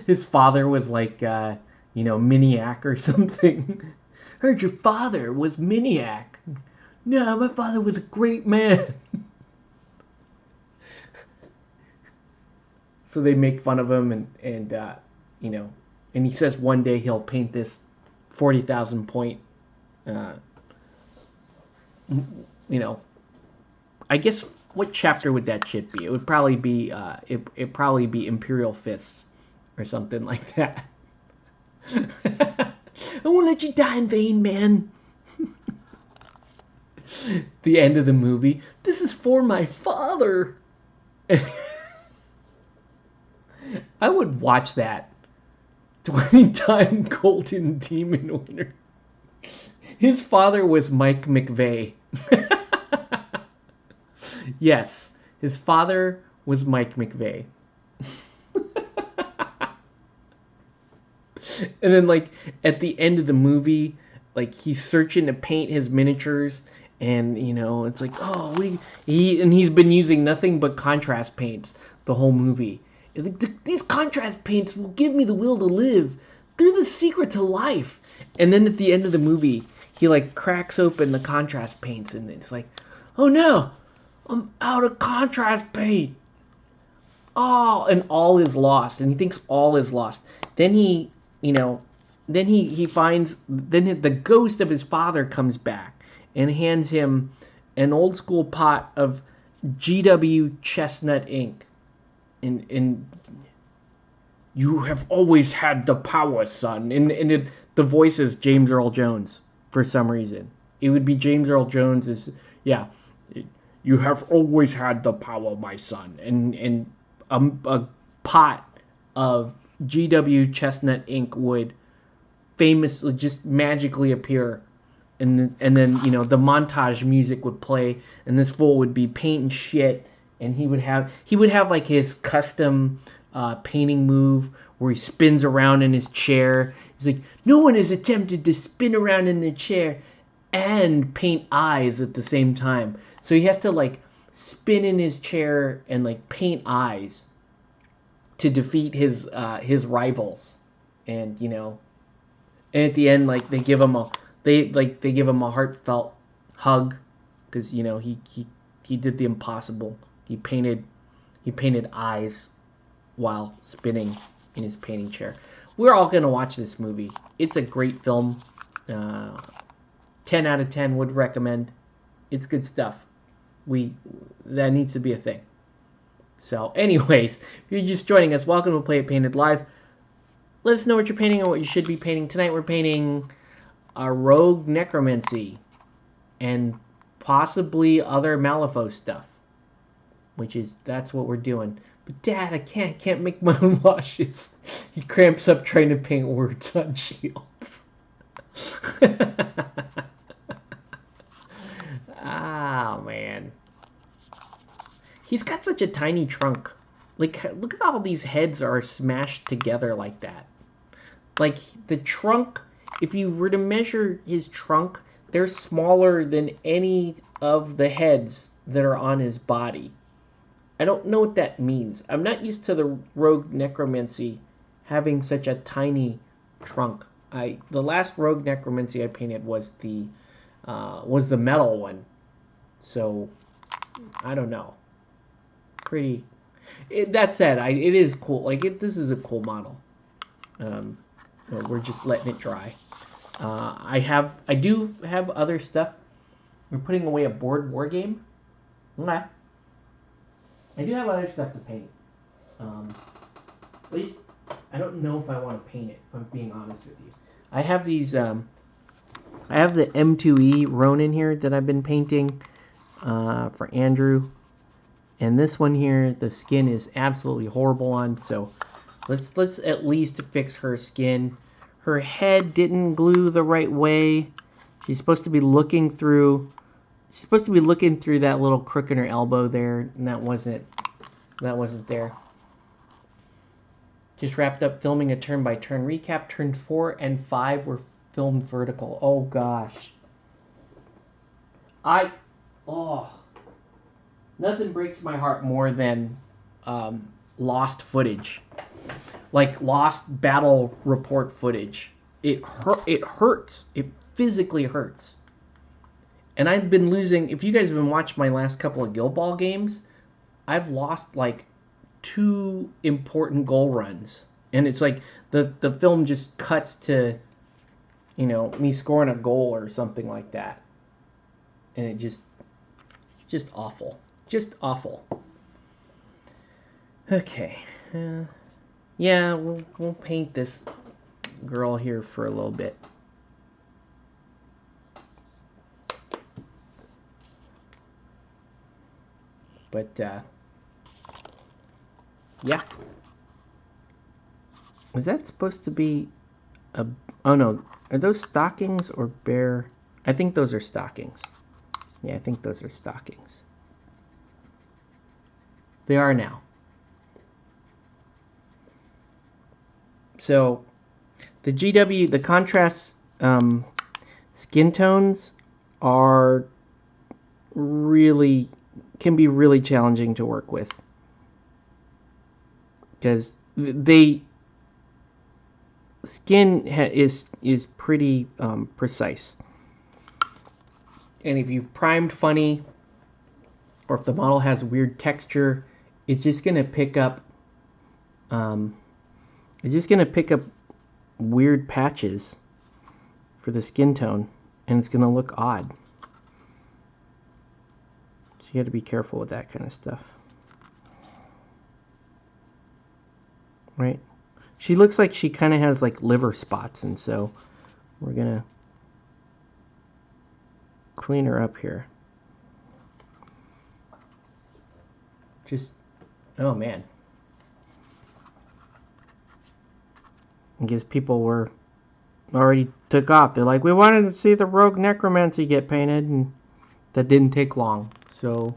His father was like Miniac or something. Heard your father was Miniac. No, my father was a great man. So they make fun of him and he says one day he'll paint this 40,000 point I guess what chapter would that shit be? It would probably be it'd probably be Imperial Fists or something like that. I won't let you die in vain, man. The end of the movie. This is for my father. I would watch that 20-time Golden Demon winner. His father was Mike McVeigh. Yes, his father was Mike McVeigh. And then, like, at the end of the movie, like, he's searching to paint his miniatures, and, it's like, he's been using nothing but contrast paints the whole movie. Like, these contrast paints will give me the will to live. They're the secret to life. And then at the end of the movie, he, like, cracks open the contrast paints, and it's like, oh no, I'm out of contrast paint. Oh, and all is lost, and he thinks all is lost. Then he finds, then the ghost of his father comes back and hands him an old school pot of GW Chestnut ink. And you have always had the power, son. And the voice is James Earl Jones for some reason. It would be James Earl Jones you have always had the power, my son. And a pot of GW Chestnut ink would famously just magically appear, and then the montage music would play, and this fool would be painting shit, and he would have like his custom painting move where he spins around in his chair. He's like, no one has attempted to spin around in the chair and paint eyes at the same time. So he has to like spin in his chair and like paint eyes to defeat his rivals. And and at the end, like, they give him a heartfelt hug, because he did the impossible. He painted eyes while spinning in his painting chair. We're all gonna watch this movie. It's a great film. 10 out of 10 would recommend. It's good stuff. That needs to be a thing. So, anyways, if you're just joining us, welcome to Play It Painted Live. Let us know what you're painting and what you should be painting. Tonight we're painting a Rogue Necromancy and possibly other Malifaux stuff, that's what we're doing. But Dad, I can't make my own washes. He cramps up trying to paint words on shields. Oh, man. He's got such a tiny trunk. Like, look at all these heads are smashed together like that. Like, the trunk, if you were to measure his trunk, they're smaller than any of the heads that are on his body. I don't know what that means. I'm not used to the Rogue Necromancy having such a tiny trunk. The last Rogue Necromancy I painted was the metal one, So, I don't know. That said, it is cool. Like, this is a cool model. We're just letting it dry. I do have other stuff. We're putting away a board war game. Okay. I do have other stuff to paint. At least, I don't know if I want to paint it, if I'm being honest with you. I have these, I have the M2E Ronin here that I've been painting for Andrew. And this one here, the skin is absolutely horrible on, so let's at least fix her skin. Her head didn't glue the right way. She's supposed to be looking through that little crook in her elbow there, and that wasn't there. Just wrapped up filming a turn-by-turn recap. Turn 4 and 5 were filmed vertical. Oh gosh. Nothing breaks my heart more than lost footage. Like lost battle report footage. It hurts. It physically hurts. And I've been losing, if you guys have been watching my last couple of Guild Ball games, I've lost like 2 important goal runs. And it's like the film just cuts to, me scoring a goal or something like that. And it just awful. Just awful. Okay. Yeah, we'll paint this girl here for a little bit. But, yeah. Was that supposed to be a... Oh, no. Are those stockings or bare... I think those are stockings. Yeah, I think those are stockings. They are now. So, the GW, the contrast skin tones are really... can be really challenging to work with. Because skin is pretty precise. And if you primed funny, or if the model has weird texture, it's just gonna pick up weird patches for the skin tone, and it's gonna look odd. So you got to be careful with that kind of stuff, right? She looks like she kind of has like liver spots, and so we're gonna clean her up here. Just, oh man. I guess people were already took off. They're like, we wanted to see the rogue necromancy get painted, and that didn't take long. So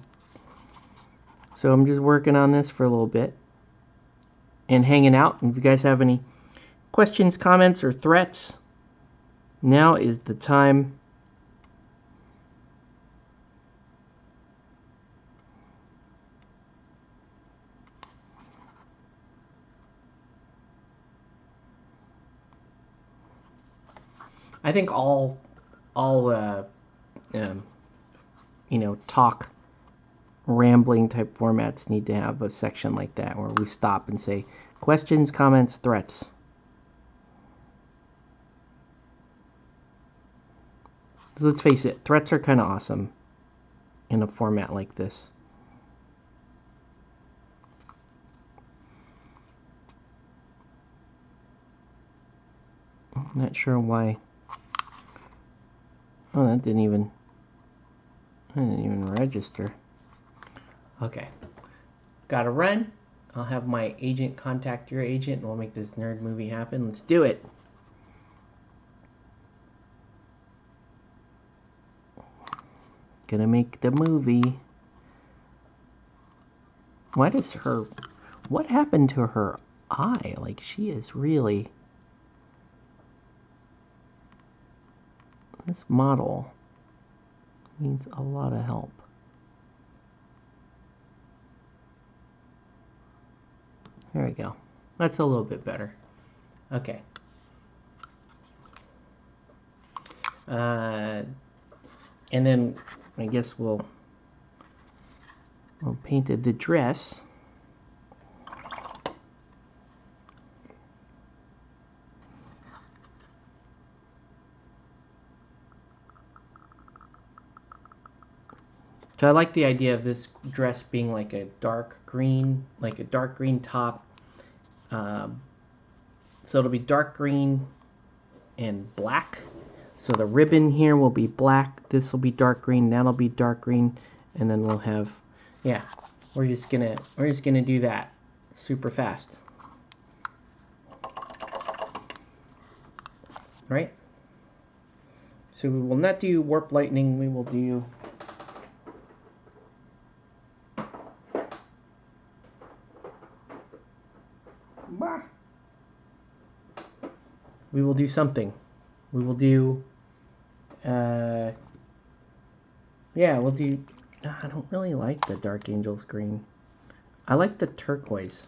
I'm just working on this for a little bit and hanging out. And if you guys have any questions, comments, or threats, now is the time. I think all talk, rambling type formats need to have a section like that where we stop and say questions, comments, threats. So let's face it, threats are kind of awesome in a format like this. I'm not sure why. Oh, that didn't even register. Okay. Gotta run. I'll have my agent contact your agent and we'll make this nerd movie happen. Let's do it. Gonna make the movie. What happened to her eye? Like, she is really... This model needs a lot of help. There we go. That's a little bit better. Okay. And then I guess we'll I'll painted the dress. So I like the idea of this dress being like a dark green top. So it'll be dark green and black. So the ribbon here will be black. This will be dark green. That'll be dark green, and then we'll have, yeah. We're just gonna do that super fast, right? So we will not do warp lightning. We will do something. We will do, yeah, we'll do, I don't really like the Dark Angels green. I like the turquoise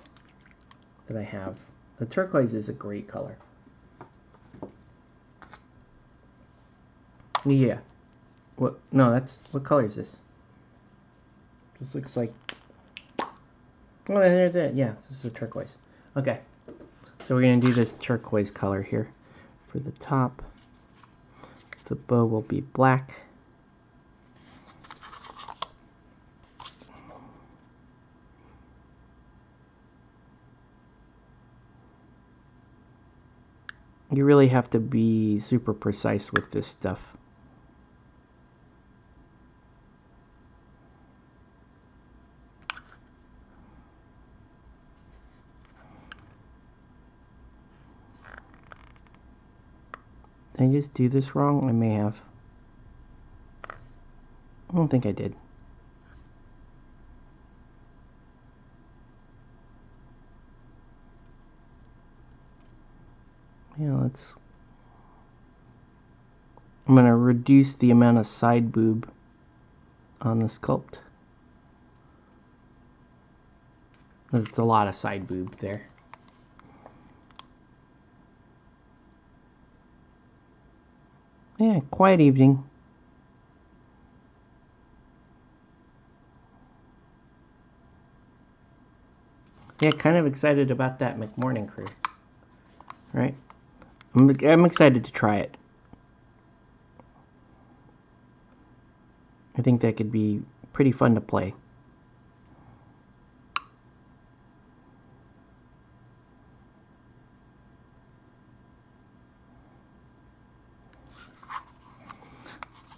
that I have. The turquoise is a great color. Yeah. What? No, what color is this? This looks like, oh, there's it. Yeah, this is a turquoise. Okay. So we're going to do this turquoise color here for the top. The bow will be black. You really have to be super precise with this stuff. Did I just do this wrong? I may have. I don't think I did. Yeah, I'm going to reduce the amount of side boob on the sculpt. It's a lot of side boob there. Yeah, quiet evening. Yeah, kind of excited about that McMorning crew. Right? I'm excited to try it. I think that could be pretty fun to play.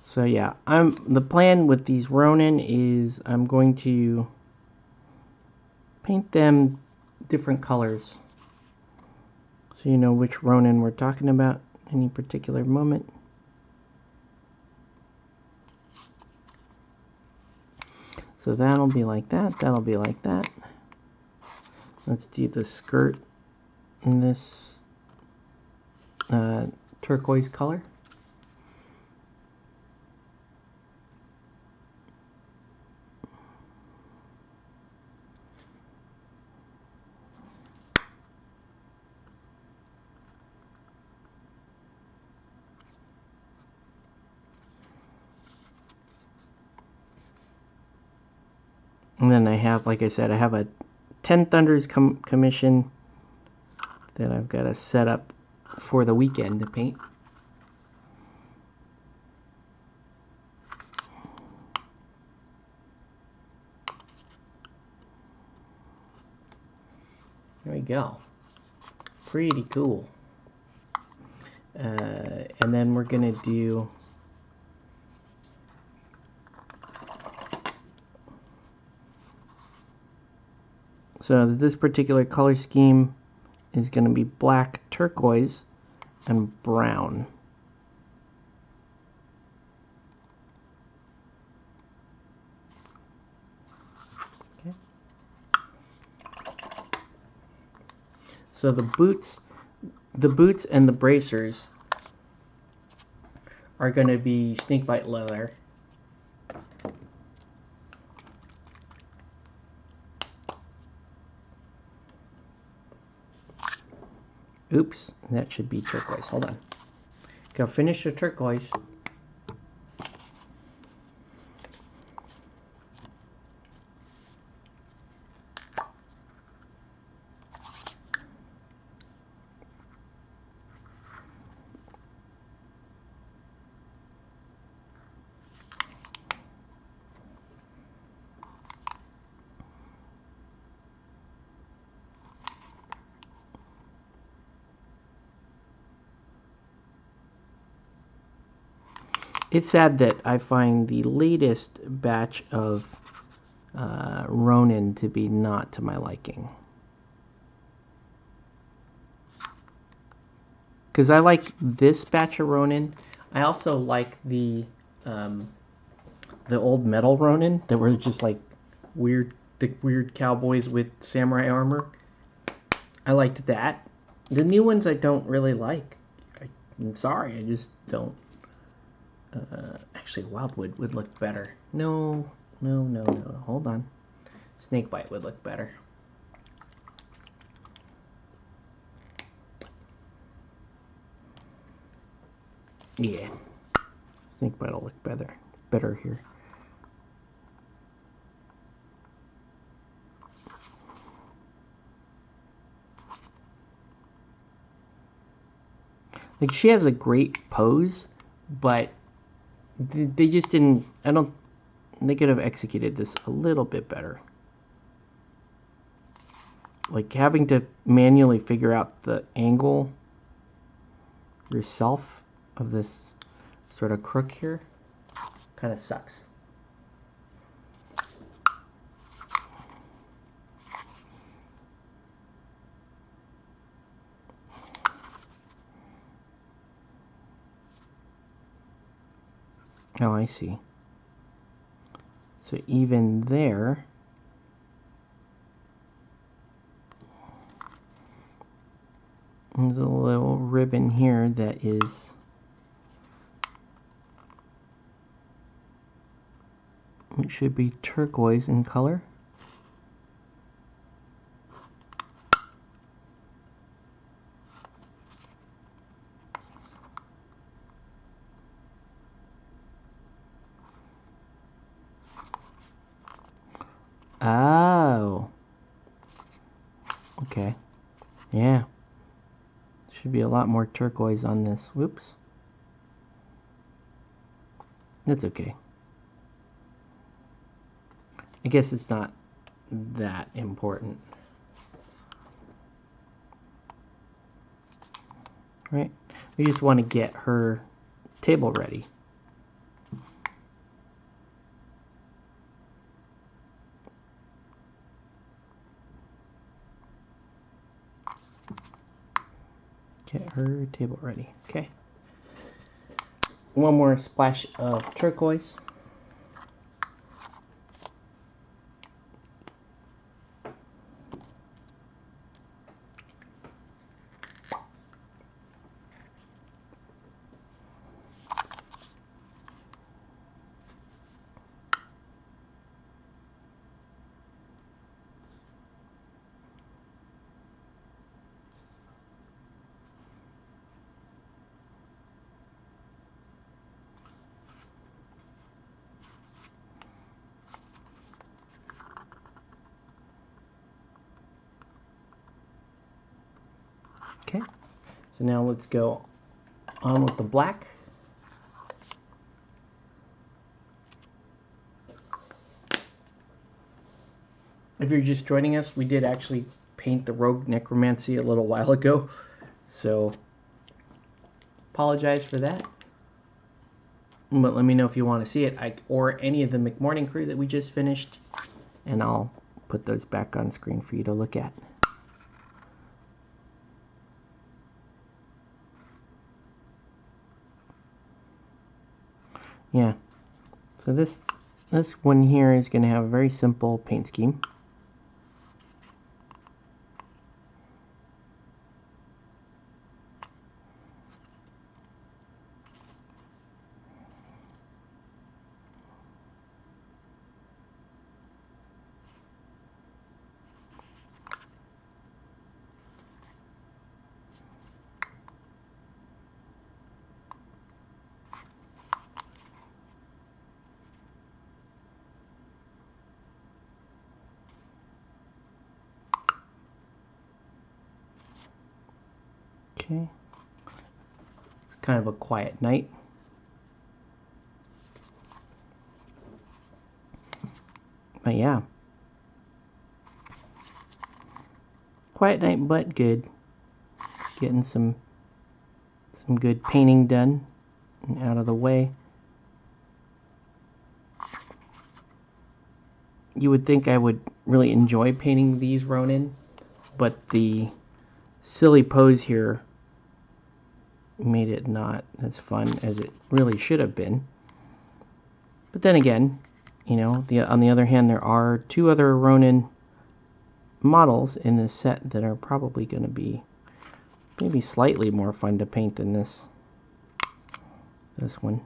So yeah, the plan with these Ronin is I'm going to paint them different colors, so you know which Ronin we're talking about any particular moment. So that'll be like that, that'll be like that. Let's do the skirt in this turquoise color. And then I have, like I said, I have a 10 Thunders commission that I've got to set up for the weekend to paint. There we go. Pretty cool. And then we're going to do so this particular color scheme is going to be black, turquoise, and brown. Okay. So the boots and the bracers are going to be snakebite leather. Oops, that should be turquoise. Hold on. Go finish the turquoise. It's sad that I find the latest batch of Ronin to be not to my liking. Because I like this batch of Ronin. I also like the old metal Ronin that were just like the weird cowboys with samurai armor. I liked that. The new ones I don't really like. I'm sorry, I just don't. Actually, Wildwood would look better. No. Hold on. Snakebite would look better. Yeah. Snakebite will look better here. Like, she has a great pose, but they just didn't. They could have executed this a little bit better. Like, having to manually figure out the angle yourself of this sort of crook here kind of sucks. Oh, I see. So even there, there's a little ribbon here that is it should be turquoise in color. Oh. Okay. Yeah. Should be a lot more turquoise on this. Whoops. That's okay. I guess it's not that important. Right? We just want to get her table ready. Get her table ready. Okay. One more splash of turquoise. Okay, so now let's go on with the black. If you're just joining us, we did actually paint the Rogue Necromancy a little while ago, so apologize for that. But let me know if you want to see it, or any of the McMorning crew that we just finished, and I'll put those back on screen for you to look at. Yeah, so this one here is going to have a very simple paint scheme. Okay, it's kind of a quiet night. But yeah, quiet night, but good. Getting some good painting done and out of the way. you would think I would really enjoy painting these Ronin, but the silly pose here made it not as fun as it really should have been. But then again, you know, on the other hand, there are 2 other Ronin models in this set that are probably going to be maybe slightly more fun to paint than this one.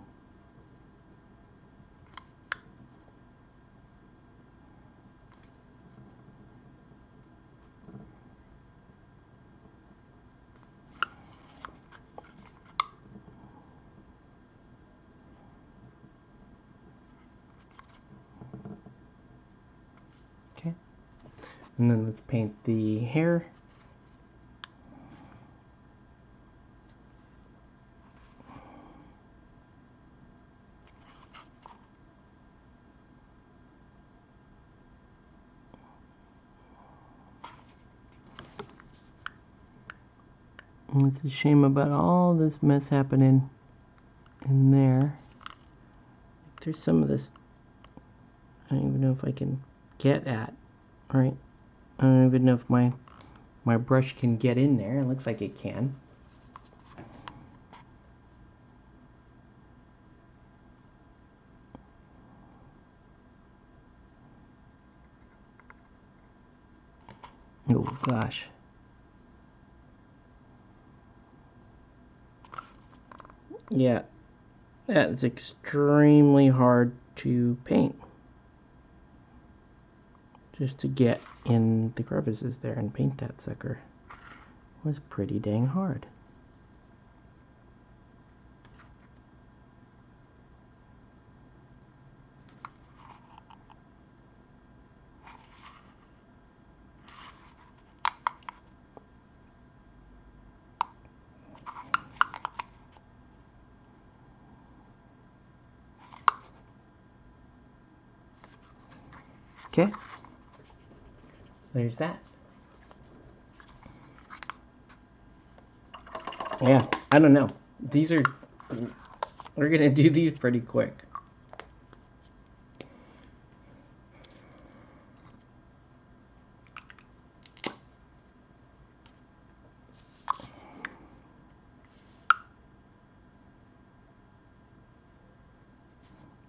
Okay, and then let's paint the hair. And it's a shame about all this mess happening in there. There's some of this I don't even know if I can get at, right? I don't even know if my brush can get in there. It looks like it can. Oh gosh. Yeah, that's extremely hard to paint. Just to get in the crevices there and paint that sucker was pretty dang hard. Okay, there's that. Yeah, I don't know. We're gonna do these pretty quick.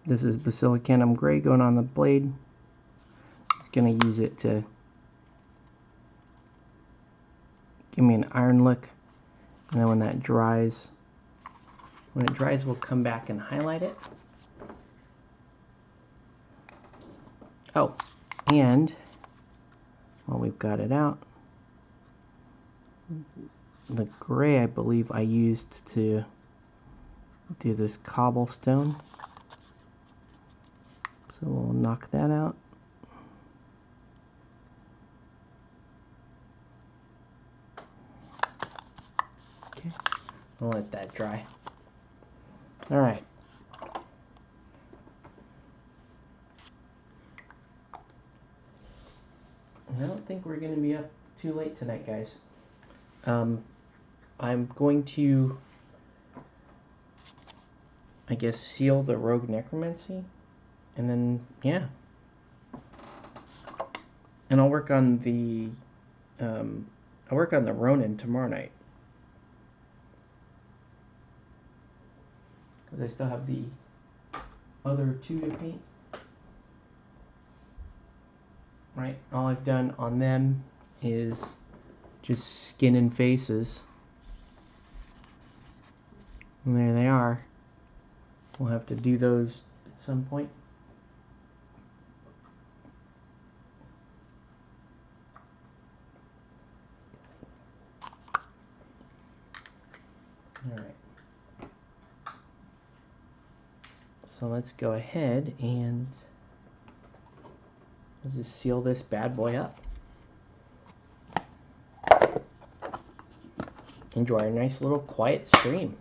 This is Basilicanum Gray going on the blade. Just gonna use it to give me an iron look, and then when it dries, we'll come back and highlight it. Oh, and while we've got it out, the gray I believe I used to do this cobblestone, so we'll knock that out. Okay, I'll let that dry. All right. I don't think we're going to be up too late tonight, guys. I'm going to, I guess, seal the Rogue Necromancy, and then, yeah. And I'll work on the Ronin tomorrow night. Because I still have the other 2 to paint. Right, all I've done on them is just skin and faces. And there they are. We'll have to do those at some point. Alright. So let's go ahead and let's just seal this bad boy up. Enjoy a nice little quiet stream.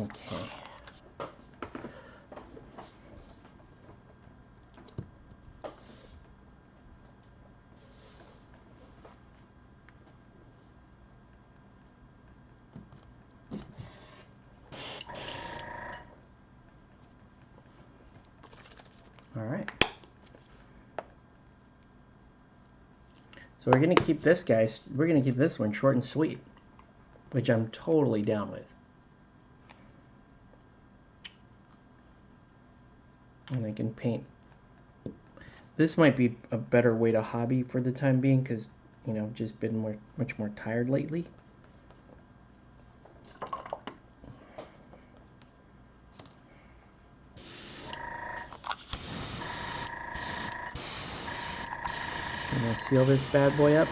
Okay. Alright. So we're going to keep this, guys. We're going to keep this one short and sweet, which I'm totally down with. And I can paint. This might be a better way to hobby for the time being because, you know, just been much more tired lately. I'm going to seal this bad boy up.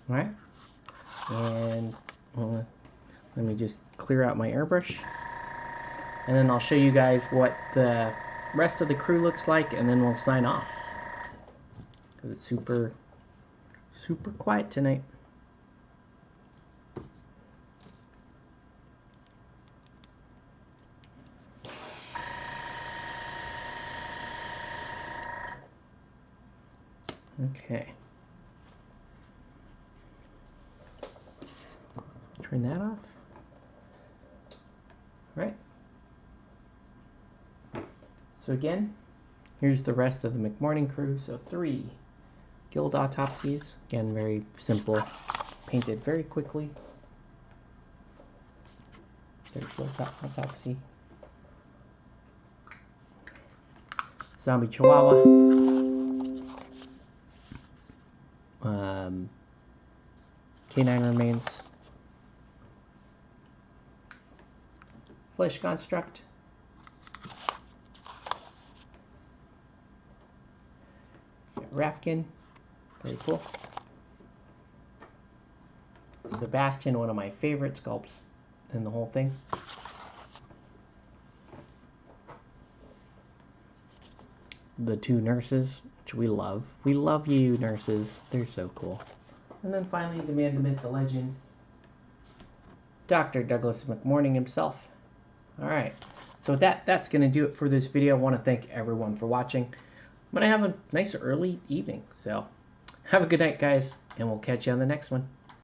Alright, and let me just clear out my airbrush, and then I'll show you guys what the rest of the crew looks like, and then we'll sign off, because it's super quiet tonight. Okay. Turn that off. Right. So again, here's the rest of the McMorning crew. So 3 guild autopsies. Again, very simple. Painted very quickly. There's guild autopsy. Zombie Chihuahua. Canine remains. Flesh construct. Rafkin. Very cool. Sebastian, one of my favorite sculpts in the whole thing. The 2 nurses, which we love. We love you, nurses. They're so cool. And then finally, the man, the myth, the legend, Dr. Douglas McMorning himself. Alright, so that's going to do it for this video. I want to thank everyone for watching. I'm going to have a nice early evening, so have a good night, guys, and we'll catch you on the next one.